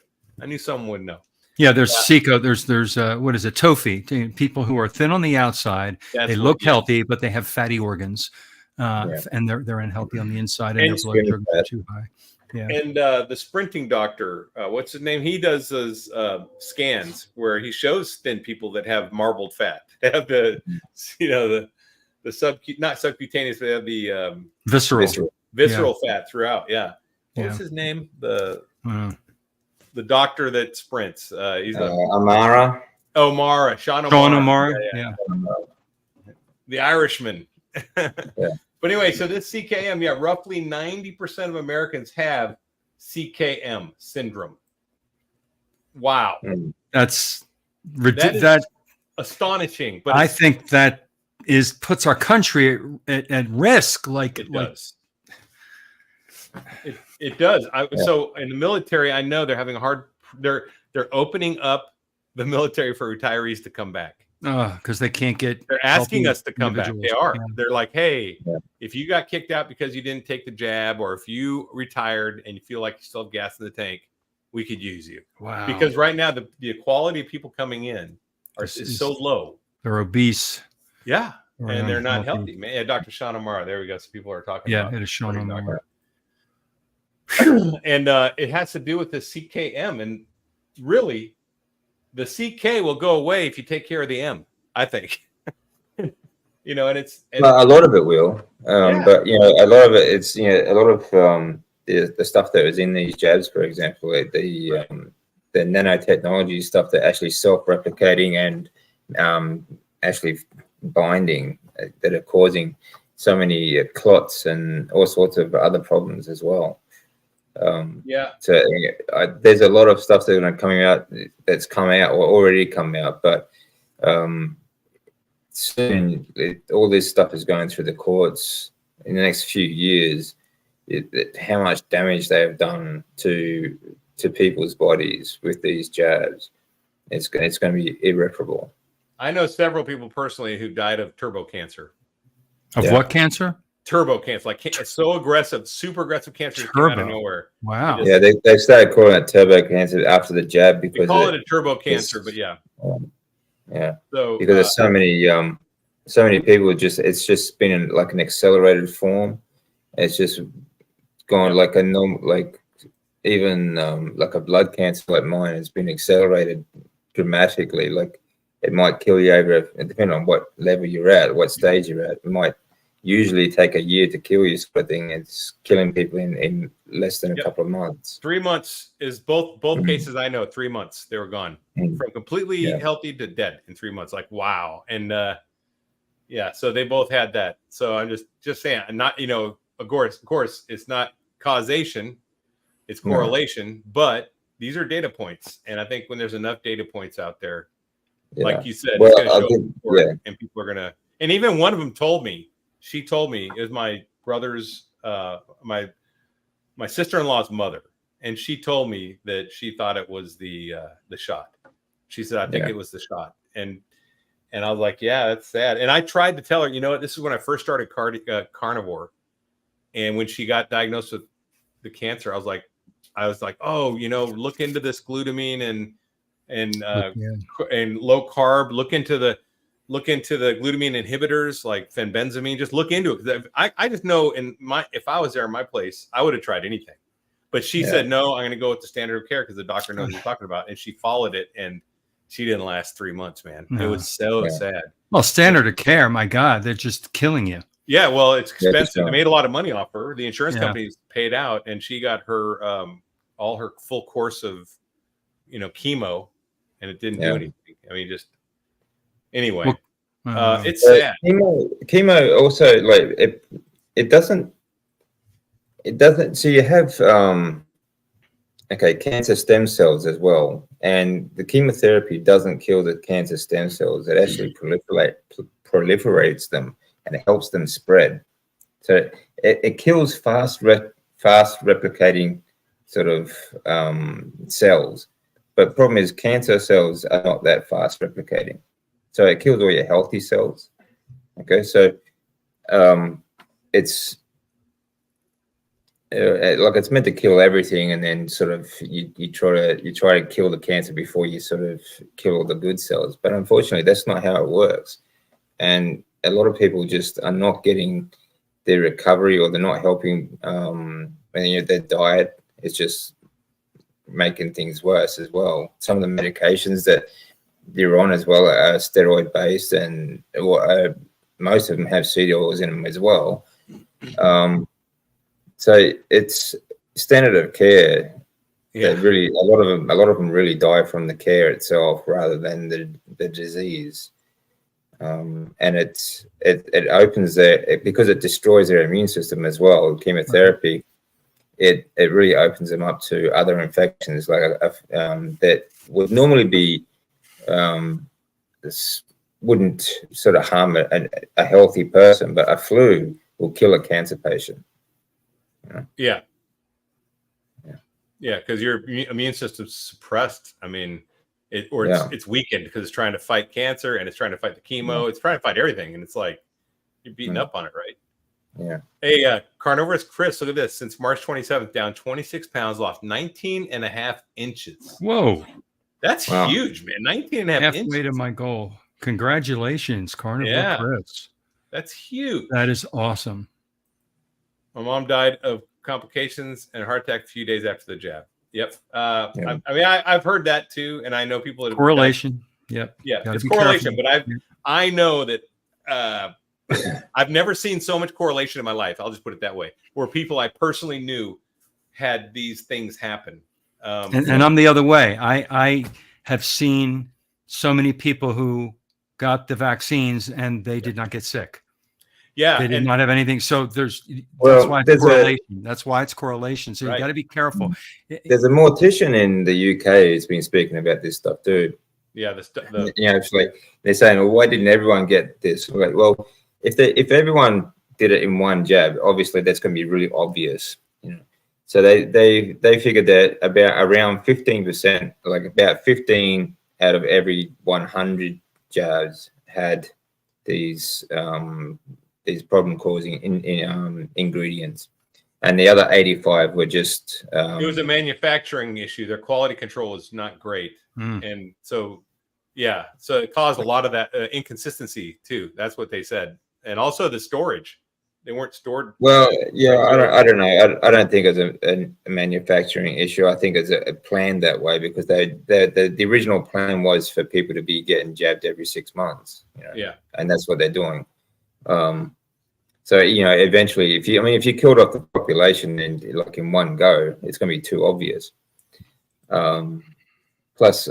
Yeah, there's Seco. There's what is it? TOFI. People who are thin on the outside. They look healthy, but they have fatty organs, and they're unhealthy on the inside, and their blood sugars are too high. Yeah. And the sprinting doctor, what's his name? He does those scans where he shows thin people that have marbled fat. They have the not subcutaneous, but they have the visceral fat throughout. Yeah. What's his name? The doctor that sprints. He's Amara. Sean O'Mara. The Irishman. But anyway, so this CKM, roughly 90% of Americans have CKM syndrome. Wow. That's astonishing. But I think that puts our country at risk. Like it does. It does. So in the military, I know they're having they're opening up the military for retirees to come back. Because they can't get. They're asking us to come back. They are. Yeah. They're like, hey, if you got kicked out because you didn't take the jab, or if you retired and you feel like you still have gas in the tank, we could use you. Wow. Because right now the quality of people coming in is so low. They're obese. Yeah. and they're not healthy. Man, yeah, Dr. Sean Amara. There we go. So people are talking about it is Sean Amara. And it has to do with the CKM. And really, the CK will go away if you take care of the M, I think. You know, and well, a lot of it will. But, you know, a lot of it, it's, you know, a lot of the stuff that was in these jabs, for example, the nanotechnology stuff that actually self-replicating and actually binding that are causing so many clots and all sorts of other problems as well. So there's a lot of stuff that's come out or already come out, but soon all this stuff is going through the courts in the next few years. How much damage they have done to people's bodies with these jabs, it's going to be irreparable. I know several people personally who died of turbo cancer. Of what cancer? Turbo cancer, like it's so aggressive, super aggressive cancer that came out of nowhere. Wow. Yeah, they started calling it turbo cancer after the jab because they call it a turbo cancer, but yeah. So because there's so many people, it's just been in like an accelerated form. It's just gone like a normal, like even like a blood cancer like mine has been accelerated dramatically. Like it might kill you depending on what level you're at, what stage you're at. It might usually take a year to kill you, sort of thing. It's killing people in less than a couple of months. 3 months is both cases. I know 3 months they were gone from completely healthy to dead in 3 months. Like, wow. And so they both had that. So I'm just saying, not, you know, of course it's not causation, it's correlation, but these are data points. And I think when there's enough data points out there, like you said, it's going to show and people are going to, and even one of them told me, she told me, it was my brother's, my sister-in-law's mother. And she told me that she thought it was the shot. She said, I think it was the shot. And I was like, yeah, that's sad. And I tried to tell her, you know what, this is when I first started carnivore. And when she got diagnosed with the cancer, I was like, oh, you know, look into this glutamine and low carb, look into the glutamine inhibitors like fenbenzamine. Just look into it, because I just know if I was there in my place, I would have tried anything. But she said, no, I'm going to go with the standard of care because the doctor knows what he's talking about. And she followed it, and she didn't last 3 months, man. No. It was so sad. Well, standard of care, my God, they're just killing you. Yeah, well, it's expensive. They made a lot of money off her. The insurance companies paid out, and she got her all her full course of, you know, chemo, and it didn't do anything. I mean, just anyway, it's sad. Chemo also, like it doesn't. So you have cancer stem cells as well, and the chemotherapy doesn't kill the cancer stem cells. It actually proliferates them, and it helps them spread. So it kills fast replicating sort of cells. But the problem is cancer cells are not that fast replicating. So it kills all your healthy cells. Okay, so it's like it's meant to kill everything, and then sort of you try to kill the cancer before you sort of kill all the good cells. But unfortunately, that's not how it works. And a lot of people just are not getting their recovery, or they're not helping. Their diet is just making things worse as well. Some of the medications that you're on as well are steroid based, and most of them have seed oils in them as well. So it's standard of care. Really, a lot of them really die from the care itself rather than the disease. And it opens because it destroys their immune system as well. Chemotherapy, it really opens them up to other infections like that would normally be wouldn't sort of harm a healthy person, but a flu will kill a cancer patient. Yeah, because your immune system's suppressed. I mean, it's weakened because it's trying to fight cancer, and it's trying to fight the chemo. It's trying to fight everything, and it's like you're beating up on it, right? Yeah. Hey, Carnivorous Chris, look at this. Since March 27th, down 26 pounds, lost 19.5 inches. Whoa. That's huge, man. 19.5 inches. Halfway to my goal. Congratulations, Carnivore Chris. That's huge. That is awesome. My mom died of complications and a heart attack a few days after the jab. Yep. Yeah. I mean, I've heard that too, and I know people that have Correlation. Yep. Yeah, Gotta it's be correlation, careful. but I know that I've never seen so much correlation in my life. I'll just put it that way, where people I personally knew had these things happen. And I'm the other way. I have seen so many people who got the vaccines and they did not get sick. Yeah, They did not have anything. So that's Well, why it's there's correlation. That's why it's correlation. So you Right. got to be careful. there's a mortician in the UK who's been speaking about this stuff too. yeah. You know, it's like they're saying, well, why didn't everyone get this? Like, well, if everyone did it in one jab, obviously that's going to be really obvious. You know, so they figured that around 15%, like about 15 out of every 100 jabs had these problem-causing ingredients, and the other 85 were just. It was a manufacturing issue. Their quality control is not great, and so yeah, so it caused a lot of that inconsistency too. That's what they said, and also the storage. They weren't stored. Well, yeah, I don't know. I don't think it's a manufacturing issue. I think it's a plan that way because the original plan was for people to be getting jabbed every 6 months. You know? Yeah, and that's what they're doing. So you know, eventually, if you killed off the population in one go, it's going to be too obvious. Plus,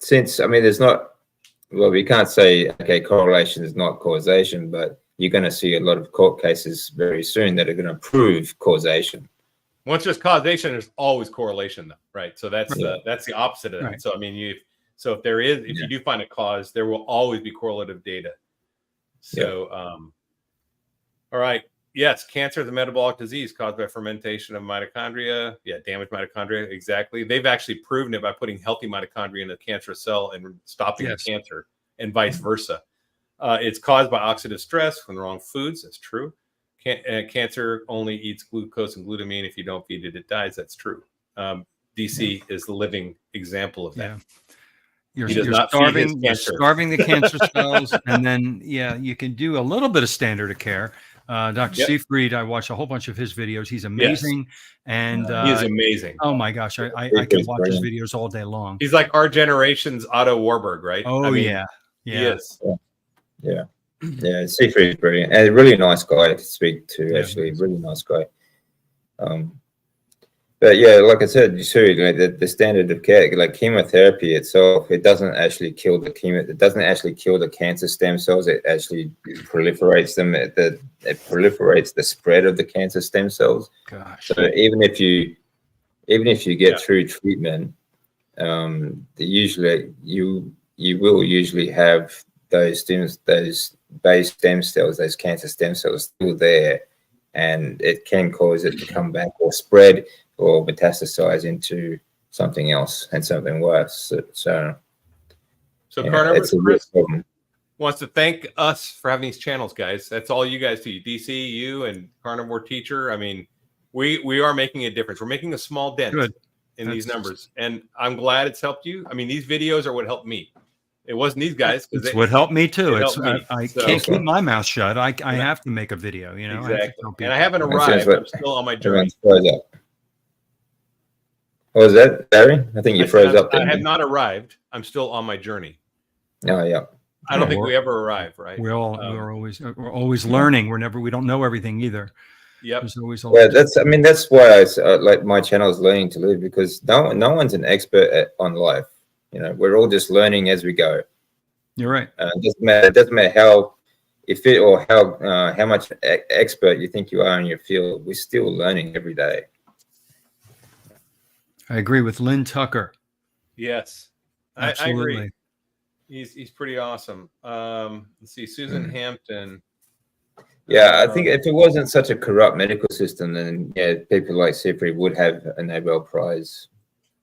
there's not. Well, we can't say correlation is not causation, but you're going to see a lot of court cases very soon that are going to prove causation. Once there's causation, there's always correlation, though, right? So that's the opposite of that. Right. So I mean, if you do find a cause, there will always be correlative data. So, all right. Yes, cancer is a metabolic disease caused by fermentation of mitochondria. Yeah, damaged mitochondria. Exactly. They've actually proven it by putting healthy mitochondria in a cancerous cell and stopping the cancer, and vice versa. It's caused by oxidative stress from the wrong foods. That's true. Cancer only eats glucose and glutamine. If you don't feed it, it dies. That's true. DC is the living example of that. Yeah. You're starving the cancer cells, and then you can do a little bit of standard of care. Dr. Seyfried, I watch a whole bunch of his videos. He's amazing, and he is amazing. Oh my gosh, I can watch his videos all day long. He's like our generation's Otto Warburg, right? Oh, yeah. He is. Yeah. Seyfried is brilliant, and a really nice guy to speak to. Actually, really nice guy. But yeah, like I said, the standard of care, like chemotherapy itself, it doesn't actually kill the It doesn't actually kill the cancer stem cells. It actually proliferates them. It proliferates the spread of the cancer stem cells. Gosh. So even if you get through treatment, usually you will usually have those base stem cells, those cancer stem cells still there, and it can cause it to come back or spread or metastasize into something else and something worse. So Carnivore Chris wants to thank us for having these channels, guys. That's all you guys do. DC, you, and Carnivore Teacher. I mean, we are making a difference. We're making a small dent in these numbers, and I'm glad it's helped you. I mean, these videos are what helped me. It wasn't these guys. It's what helped me too. I So, can't keep my mouth shut. I have to make a video, you know. Exactly. And I haven't arrived. I'm still on my journey. What was that, Barry? I think you froze up there. I have not arrived. I'm still on my journey. Oh, yeah. I don't think we ever arrive, right? We're always learning. We don't know everything either. Yep. There's always that's why I like my channel is Learning to Live, because no one's an expert on life. You know, we're all just learning as we go. You're right. It doesn't matter how how much expert you think you are in your field. We're still learning every day. I agree with Lynn Tucker. Yes, absolutely. I agree. He's pretty awesome. Let's see, Susan Hampton. Yeah, I think if it wasn't such a corrupt medical system, then people like Seyfried would have a Nobel Prize.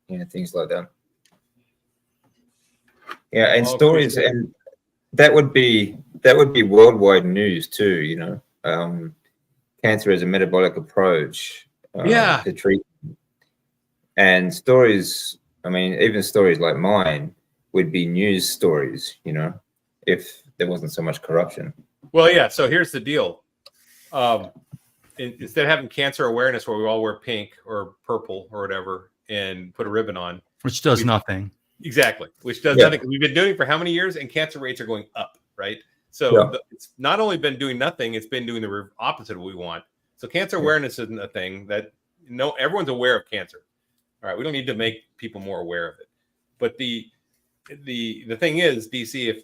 Things like that. Yeah, and stories, and that would be worldwide news too. You know, cancer as a metabolic approach. To treat. And stories, I mean, even stories like mine would be news stories, you know, if there wasn't so much corruption. Well, yeah. So here's the deal. Instead of having cancer awareness where we all wear pink or purple or whatever and put a ribbon on, which does nothing. Exactly, which does nothing. We've been doing it for how many years, and cancer rates are going up, right? So it's not only been doing nothing, it's been doing the opposite of what we want. So cancer awareness isn't a thing that everyone's aware of cancer. All right, we don't need to make people more aware of it. But the thing is, DC,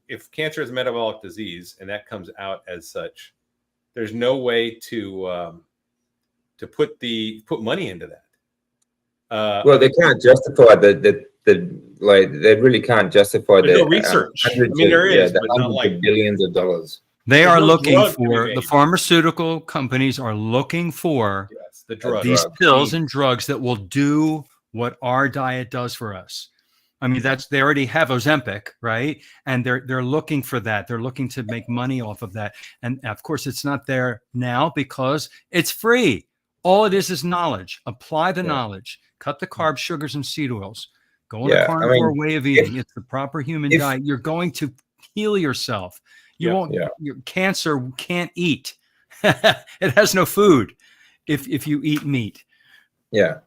if cancer is a metabolic disease and that comes out as such, there's no way to put money into that. Well, they can't justify they really can't justify the research. I mean, there is, but not like billions of dollars. They are looking for, the pharmaceutical companies are looking for the drugs, these pills and drugs that will do what our diet does for us. I mean, they already have Ozempic, right? And they're looking for that. They're looking to make money off of that. And of course, it's not there now because it's free. All it is knowledge. Apply the knowledge. Cut the carbs, sugars, and seed oils. Go on a carnivore way of eating. It's the proper human diet. You're going to heal yourself. You won't. Your cancer can't eat. It has no food if you eat meat. Yeah.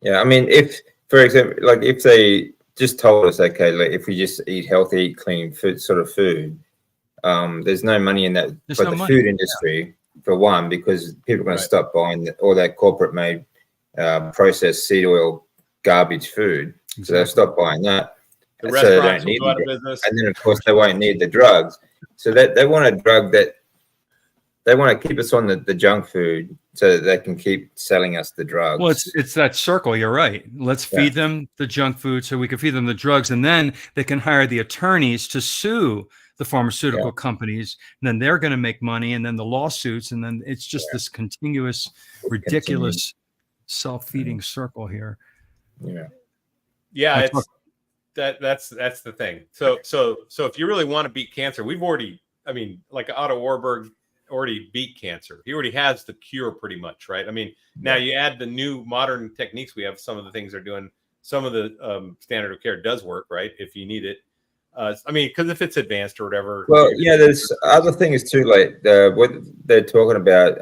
I mean, if, for example, like if they just told us, okay, like if we just eat healthy, eat clean food, there's no money in that. But the food industry, for one, because people are going to stop buying all that corporate made processed seed oil garbage food. Exactly. So they'll stop buying that. The restaurants will go out of business. And then, of course, they won't need the drugs. So they want a drug that they want to keep us on the junk food so that they can keep selling us the drugs. Well, it's that circle. You're right. Let's feed them the junk food so we can feed them the drugs. And then they can hire the attorneys to sue the pharmaceutical companies. And then they're going to make money. And then the lawsuits. And then it's just this continuous, ridiculous self-feeding circle here. Yeah, that's the thing. So if you really want to beat cancer, like Otto Warburg already beat cancer. He already has the cure pretty much, right? I mean, now you add the new modern techniques we have, some of the things they're doing, some of the standard of care does work, right? If you need it. I mean, because if it's advanced or whatever. Well, there's other things too, like what they're talking about,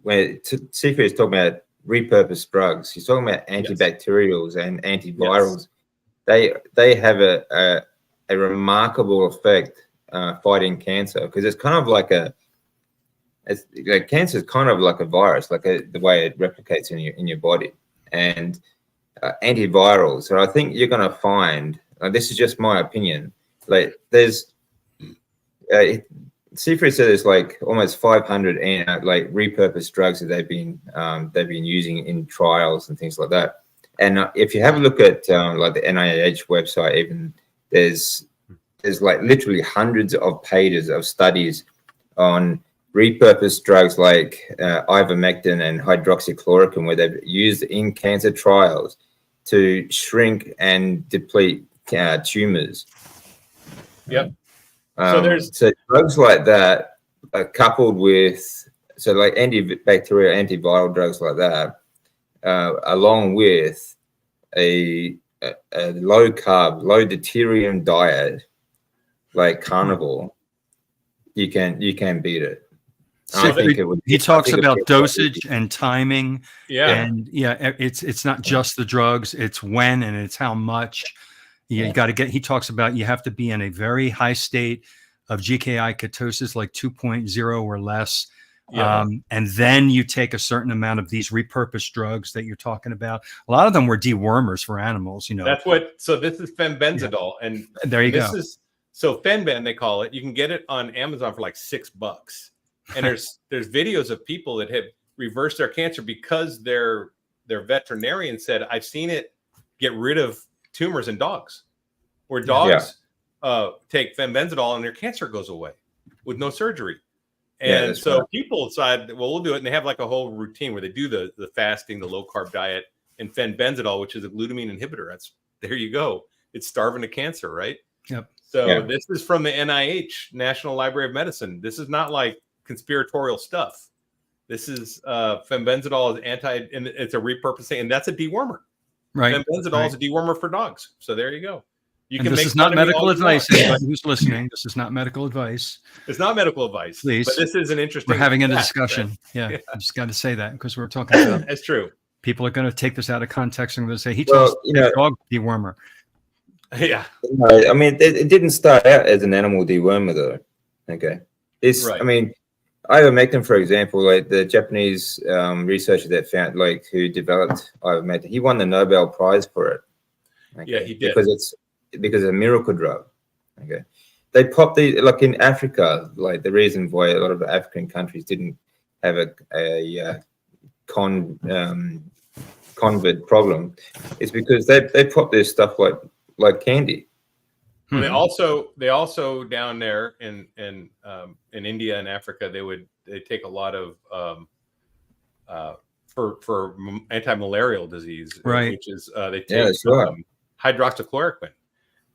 when Seafood is talking about repurposed drugs, he's talking about antibacterials and antivirals. They have a remarkable effect fighting cancer, because it's kind of like cancer is kind of like a virus, like the way it replicates in your body. And antivirals, so I think you're going to find, this is just my opinion, like there's Seafried said there's like almost 500 repurposed drugs that they've been using in trials and things like that. And if you have a look at like the NIH website, even there's like literally hundreds of pages of studies on repurposed drugs like ivermectin and hydroxychloroquine, where they've used in cancer trials to shrink and deplete tumors. Yep. So drugs like that are coupled with, like antibacterial, antiviral drugs like that, along with a low carb, low deuterium diet like carnivore, you can beat it. So he talks about dosage and timing. And it's not just the drugs, it's when and it's how much. You got to get, he talks about you have to be in a very high state of GKI ketosis, like 2.0 or less. And then you take a certain amount of these repurposed drugs that you're talking about. A lot of them were dewormers for animals, That's so this is fenbenzidol. And there you go. So Fenben, they call it. You can get it on Amazon for like $6. And there's videos of people that have reversed their cancer because their veterinarian said, I've seen it get rid of tumors in dogs, where dogs take fenbenzidol and their cancer goes away with no surgery. And so people decide, well, we'll do it. And they have like a whole routine where they do the fasting, the low carb diet, and fenbenzidol, which is a glutamine inhibitor. There you go. It's starving to cancer, right? Yep. So this is from the NIH, National Library of Medicine. This is not like conspiratorial stuff. This is fenbenzidol is and it's a repurposing, and that's a dewormer. Right. Fenbenzidol is a dewormer for dogs. So there you go. You And can this make is not fun of me medical all you advice. want. Anybody who's listening, this is not medical advice. It's not medical advice. Please. But this is an interesting. We're having a fact discussion. that- Yeah, I just got to say that because we're talking about. That's true. People are going to take this out of context and they're going to say he Well, told us dog dewormer. Yeah. I mean, it didn't start out as an animal dewormer, though. Okay. Right. I mean, ivermectin, for example, like the Japanese researcher that found, like, who developed ivermectin, he won the Nobel Prize for it. Okay? Yeah, he did. Because it's a miracle drug. Okay. They popped like in Africa, like the reason why a lot of African countries didn't have a convert problem is because they pop this stuff like candy. And they also down there in India and Africa, they take a lot of for anti-malarial disease, right? Which is they take hydroxychloroquine,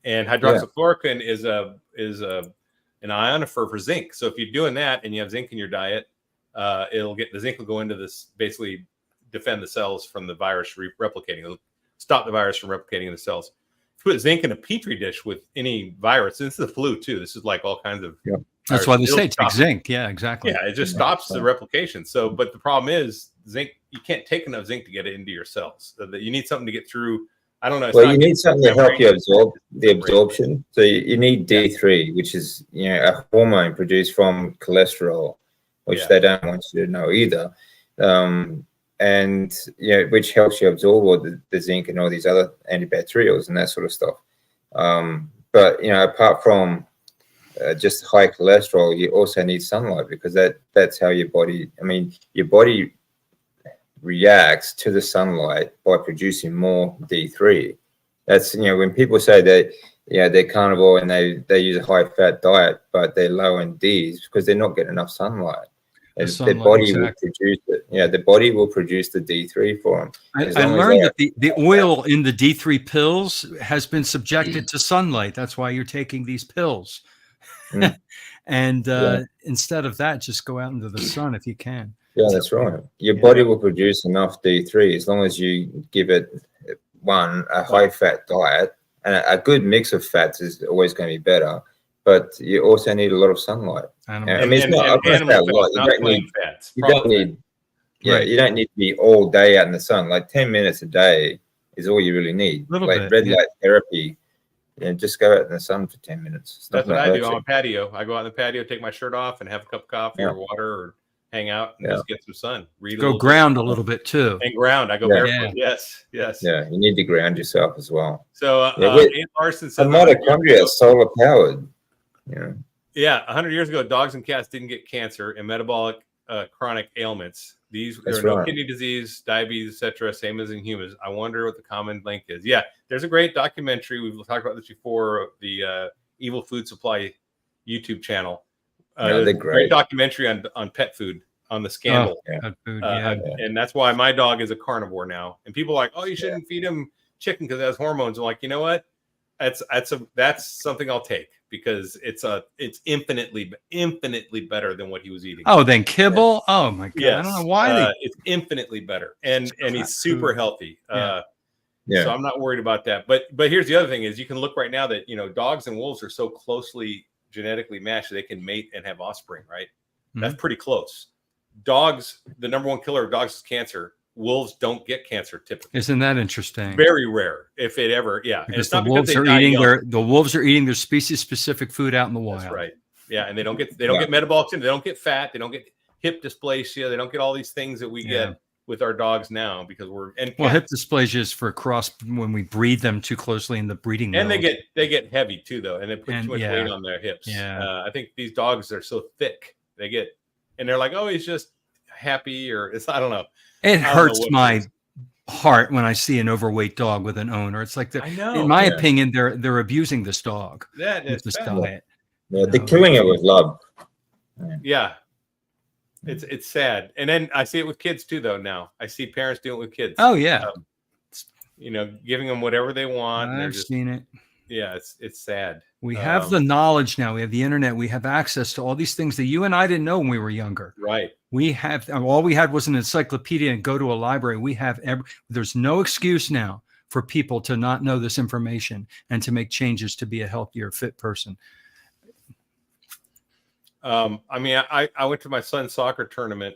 and hydroxychloroquine is an ionophore for zinc. So if you're doing that and you have zinc in your diet, the zinc will go into this, basically defend the cells from the virus replicating. It'll stop the virus from replicating in the cells. If you put zinc in a petri dish with any virus, this is the flu too. This is like all kinds of. Yeah. That's why they say take zinc. Yeah, exactly. Yeah, it just stops the replication. So, but the problem is zinc. You can't take enough zinc to get it into your cells. So that you need something to get through. I don't know. Well, you need something to help you absorb the absorption. So you need D3, which is a hormone produced from cholesterol, which they don't want you to know either. And which helps you absorb all the zinc and all these other antibacterials and that sort of stuff. But apart from just high cholesterol, you also need sunlight, because that's how your body reacts to the sunlight by producing more D3. That's when people say that they're carnivore and they use a high fat diet, but they're low in D's because they're not getting enough sunlight. Their body will produce it. Yeah, the body will produce the D3 for them. I learned that the oil in the D3 pills has been subjected to sunlight. That's why you're taking these pills. And instead of that, just go out into the sun if you can. Yeah, that's right. Your body will produce enough D3 as long as you give it a high fat diet, and a good mix of fats is always going to be better. But you also need a lot of sunlight. You don't need to be all day out in the sun. Like 10 minutes a day is all you really need. Like red light therapy, just go out in the sun for 10 minutes. That's what I do on a patio. I go out on the patio, take my shirt off, and have a cup of coffee or water, or hang out and just get some sun. Go ground a little bit too. And ground. I go barefoot. Yes. Yeah, you need to ground yourself as well. So Aunt Larson said the mitochondria are solar powered. Yeah, 100 years ago, dogs and cats didn't get cancer and metabolic chronic ailments. There are no kidney disease, diabetes, etc. Same as in humans. I wonder what the common link is. Yeah, there's a great documentary. We've talked about this before. The Evil Food Supply YouTube channel. They're great documentary on pet food, on the scandal. And that's why my dog is a carnivore now. And people are like, oh, you shouldn't feed him chicken because it has hormones. I'm like, you know what? That's something I'll take, because it's infinitely better than what he was eating. Oh, then kibble. Oh my god, I don't know why it's infinitely better, and he's super healthy. So I'm not worried about that. But here's the other thing: is you can look right now that dogs and wolves are so closely genetically matched that they can mate and have offspring. Right, that's pretty close. Dogs, the number one killer of dogs is cancer. Wolves don't get cancer typically. Isn't that interesting? Very rare, if it ever. Yeah, because the wolves are eating their species specific food out in the wild. That's right. Yeah, and they don't get metabolic syndrome. They don't get fat. They don't get hip dysplasia. They don't get all these things that we get with our dogs now, because hip dysplasia is for cross when we breed them too closely in the breeding. And they get heavy too, though, and they put too much weight on their hips. Yeah, I think these dogs are so thick. And they're like, oh, he's just happy, or I don't know. It hurts my heart when I see an overweight dog with an owner. It's like in my opinion, they're abusing this dog. With this diet. Yeah, they're killing it with love. Yeah, it's sad. And then I see it with kids too, though. Now I see parents doing it with kids. Oh yeah, giving them whatever they want. I've seen it. Yeah, it's sad. We have the knowledge now. We have the internet. We have access to all these things that you and I didn't know when we were younger. Right. We have all we had was an encyclopedia and go to a library. We have there's no excuse now for people to not know this information and to make changes to be a healthier, fit person. I mean, I went to my son's soccer tournament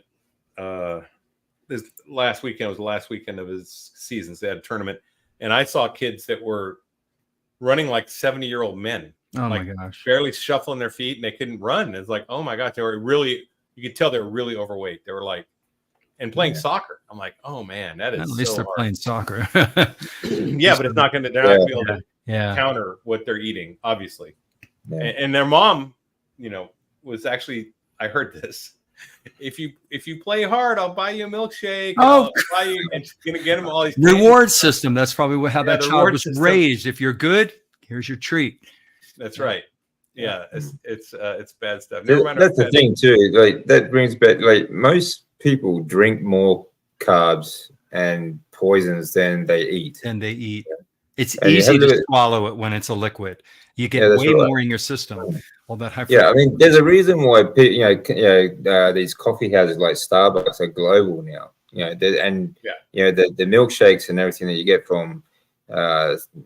this last weekend. It was the last weekend of his seasons. They had a tournament, and I saw kids that were running like 70-year-old men. Oh like my gosh. barely shuffling their feet, and they couldn't run. It's like, oh my gosh, they were really, you could tell they were really overweight. They were like, and playing soccer. I'm like, oh man, that is At least so they're hard. playing soccer. Yeah, but it's not going to, they're not going to be able to counter what they're eating, obviously. Yeah. And their mom, you know, was actually, I heard this. If you play hard, I'll buy you a milkshake. Oh, I'll buy you, and she's going to get them all these reward system. That's probably how that the child reward was system. raised. If you're good, here's your treat. That's right. Yeah, it's bad stuff. Never mind. That's the thing too. Like that brings back, like, most people drink more carbs and poisons than they eat. It's easy to swallow it when it's a liquid. You get way more in your system. All that high. Yeah, I mean, there's a reason why these coffee houses like Starbucks are global now. You know, the milkshakes and everything that you get from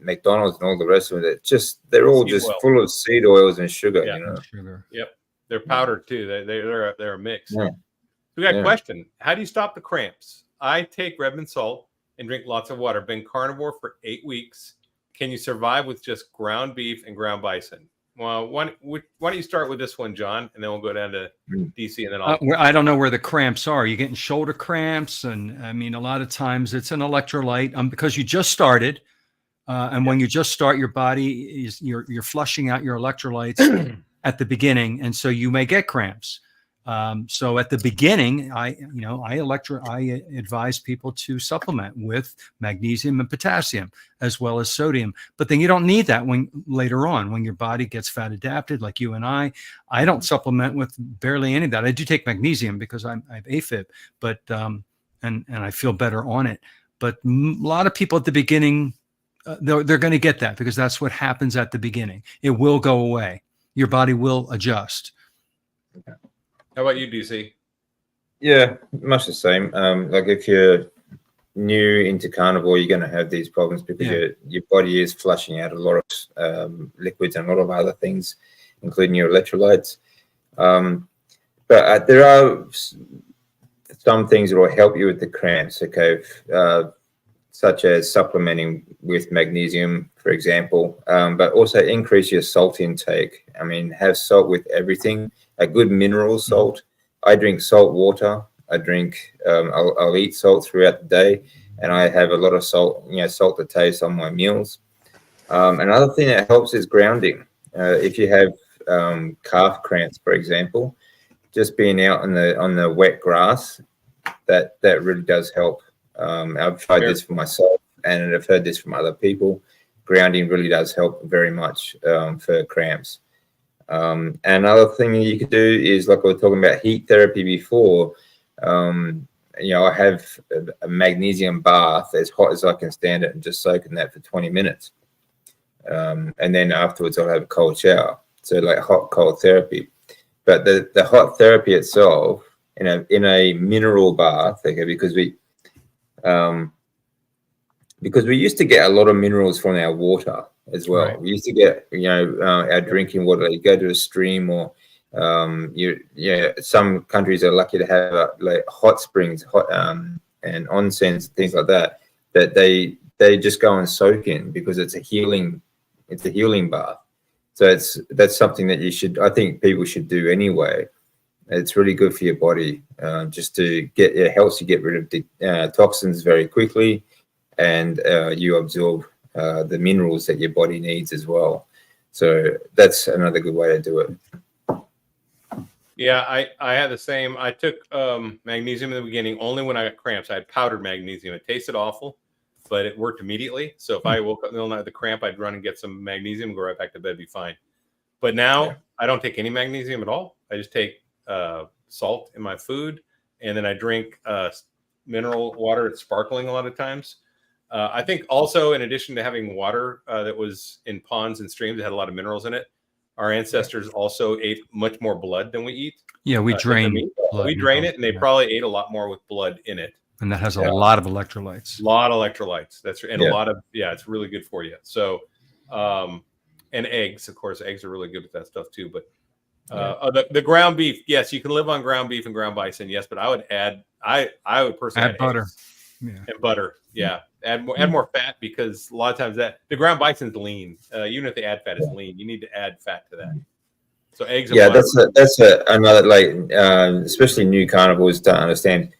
McDonald's and all the rest of it, they're all just full of seed oils and sugar. Yeah. You know? Sugar. Yep, they're powdered too. They're a mix. Yeah. We got a question. How do you stop the cramps? I take Redmond salt and drink lots of water. Been carnivore for 8 weeks. Can you survive with just ground beef and ground bison? Well, why don't you start with this one, John, and then we'll go down to DC, and then I don't know where the cramps are. You're getting shoulder cramps, and I mean, a lot of times it's an electrolyte because you just started, and when you just start, your body you're flushing out your electrolytes at the beginning, and so you may get cramps. So at the beginning, I advise people to supplement with magnesium and potassium as well as sodium. But then you don't need that when later on, when your body gets fat adapted, like you and I don't supplement with barely any of that. I do take magnesium because I have AFib, but and I feel better on it. But a lot of people at the beginning, they're going to get that because that's what happens at the beginning. It will go away. Your body will adjust. Okay. How about you, DC? Yeah, much the same. Like if you're new into carnivore, you're going to have these problems because your body is flushing out a lot of liquids and a lot of other things, including your electrolytes. But there are some things that will help you with the cramps, okay, such as supplementing with magnesium, for example, but also increase your salt intake. I mean, have salt with everything. A good mineral salt. I drink salt water. I'll eat salt throughout the day, and I have a lot of salt, salt to taste on my meals. Another thing that helps is grounding. If you have calf cramps, for example, just being out on the wet grass, that really does help. I've tried this for myself, and I've heard this from other people. Grounding really does help very much for cramps. Another thing you could do is, like I was talking about heat therapy before, I have a magnesium bath as hot as I can stand it and just soak in that for 20 minutes. And then afterwards I'll have a cold shower. So like hot, cold therapy. But the hot therapy itself in a mineral bath, okay, because we used to get a lot of minerals from our water as well. Right. We used to get, our drinking water. You go to a stream, or some countries are lucky to have like hot springs, and onsens, things like that. That they just go and soak in because it's a healing bath. So that's something that I think people should do anyway. It's really good for your body, just to it helps you get rid of the toxins very quickly, and you absorb the minerals that your body needs as well. So that's another good way to do it. Yeah, I had the same. I took magnesium in the beginning only when I got cramps. I had powdered magnesium. It tasted awful, but it worked immediately. So if I woke up in the middle of the night with a cramp, I'd run and get some magnesium, go right back to bed, be fine. But now I don't take any magnesium at all. I just take salt in my food, and then I drink mineral water. It's sparkling a lot of times. I think also, in addition to having water that was in ponds and streams that had a lot of minerals in it, our ancestors also ate much more blood than we eat. Yeah, we drain blood. We drain it, and they probably ate a lot more with blood in it. And that has a lot of electrolytes. A lot of electrolytes. That's and Yeah. a lot of it's really good for you. So, and eggs, of course, eggs are really good with that stuff too. But the ground beef, yes, you can live on ground beef and ground bison, yes. But I would add, I would personally Add butter, and butter, Add more fat, because a lot of times that the ground bison's lean. Even if they add fat, it's lean. You need to add fat to that. So eggs. And butter. that's another, like, especially new carnivores don't understand.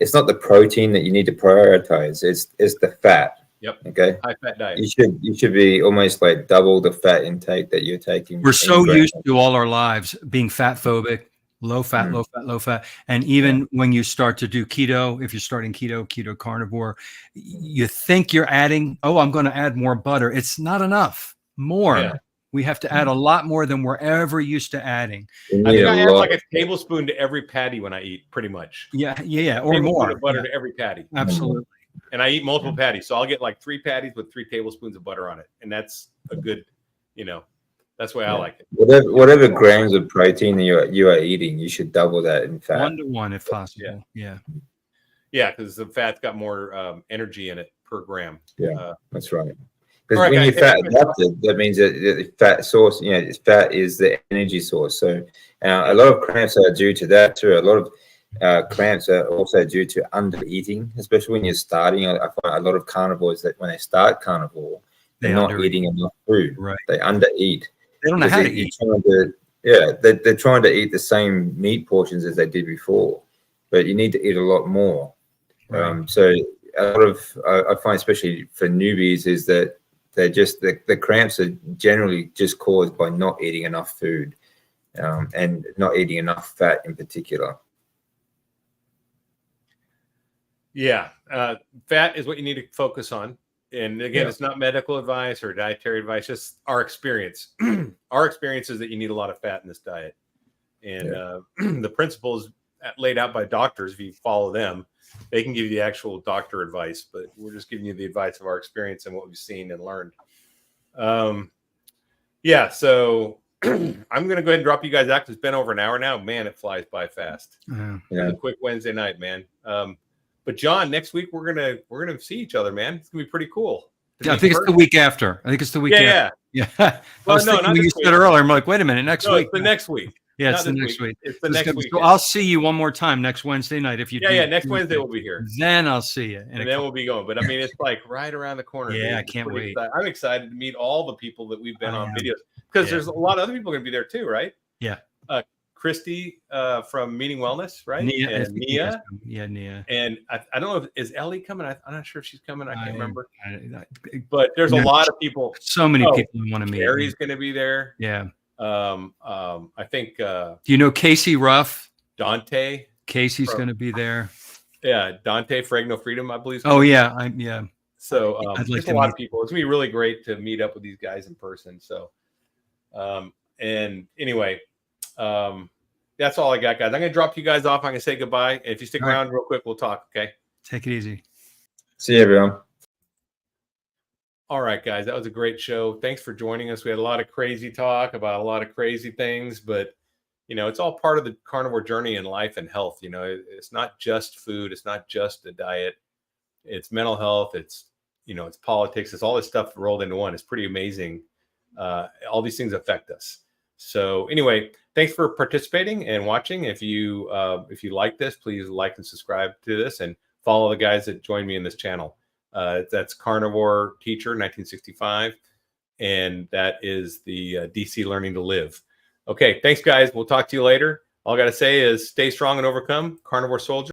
It's not the protein that you need to prioritize. It's the fat. Yep. Okay. High fat diet. You should be almost like double the fat intake that you're taking. We're so used to all our lives being fat phobic, low fat, low fat. And even when you start to do keto, if you're starting keto carnivore, you think you're adding, I'm going to add more butter. It's not enough. More. Yeah. We have to add a lot more than we're ever used to adding. I think I add like a tablespoon to every patty when I eat, pretty much. Yeah, or more. Of butter to every patty. Absolutely. And I eat multiple patties, so I'll get like 3 patties with 3 tablespoons of butter on it, and that's a good, that's the way I like it. Whatever grams of protein you are eating, you should double that in fat. 1 to 1 if possible. Yeah, because the fat's got more energy in it per gram. Yeah, that's right. Because when you're fat adapted, that means that the fat source, fat is the energy source. So a lot of cramps are due to that too. A lot of cramps are also due to under eating, especially when you're starting. I find a lot of carnivores that when they start carnivore, they're not eating enough food. Right. They undereat. They don't know how to eat. They're trying to eat the same meat portions as they did before, but you need to eat a lot more. Right. So a lot of I find, especially for newbies, is that they're just the cramps are generally just caused by not eating enough food, and not eating enough fat in particular. Yeah, fat is what you need to focus on. And again, it's not medical advice or dietary advice, just our experience. Our experience is that you need a lot of fat in this diet. And the principles laid out by doctors, if you follow them, they can give you the actual doctor advice, but we're just giving you the advice of our experience and what we've seen and learned. So I'm going to go ahead and drop you guys out because it's been over an hour now. Man, it flies by fast. A quick Wednesday night, man. But John, next week we're gonna see each other, man. It's gonna be pretty cool. Yeah, I think it's the week after. Yeah. Well, I was thinking when you said earlier, I'm like, wait a minute, next week. It's the next week. Yeah, it's the next week. It's the next week. So I'll see you one more time next Wednesday night if you. Next Wednesday we'll be here. Then I'll see you, and then we'll be going. But I mean, it's like right around the corner. Yeah, I can't wait. Excited. I'm excited to meet all the people that we've been on videos, because there's a lot of other people gonna be there too, right? Yeah. Christy from Meeting Wellness, right? Nia. And Nia. Yeah, Nia. And I don't know, is Ellie coming? I'm not sure if she's coming. I can't remember. But there's a lot of people. So many people I want to meet. Gary's going to be there. Yeah. I think. Do you know Casey Ruff? Dante. Casey's going to be there. Yeah, Dante Fregno Freedom, I believe. Oh yeah, So there's a lot of people. It's gonna be really great to meet up with these guys in person. So, and anyway, that's all I got, guys. I'm going to drop you guys off. I'm going to say goodbye. And if you stick around real quick, we'll talk. Okay. Take it easy. See you, everyone. All right, guys. That was a great show. Thanks for joining us. We had a lot of crazy talk about a lot of crazy things, but it's all part of the carnivore journey in life and health. It's not just food. It's not just a diet. It's mental health. It's, it's politics. It's all this stuff rolled into one. It's pretty amazing. All these things affect us. So anyway, thanks for participating and watching. If you like this, please like and subscribe to this and follow the guys that joined me in this channel. That's Carnivore Teacher 1965, and that is the DC Learning to Live. Okay, thanks guys. We'll talk to you later. All I got to say is stay strong and overcome. Carnivore Soldier.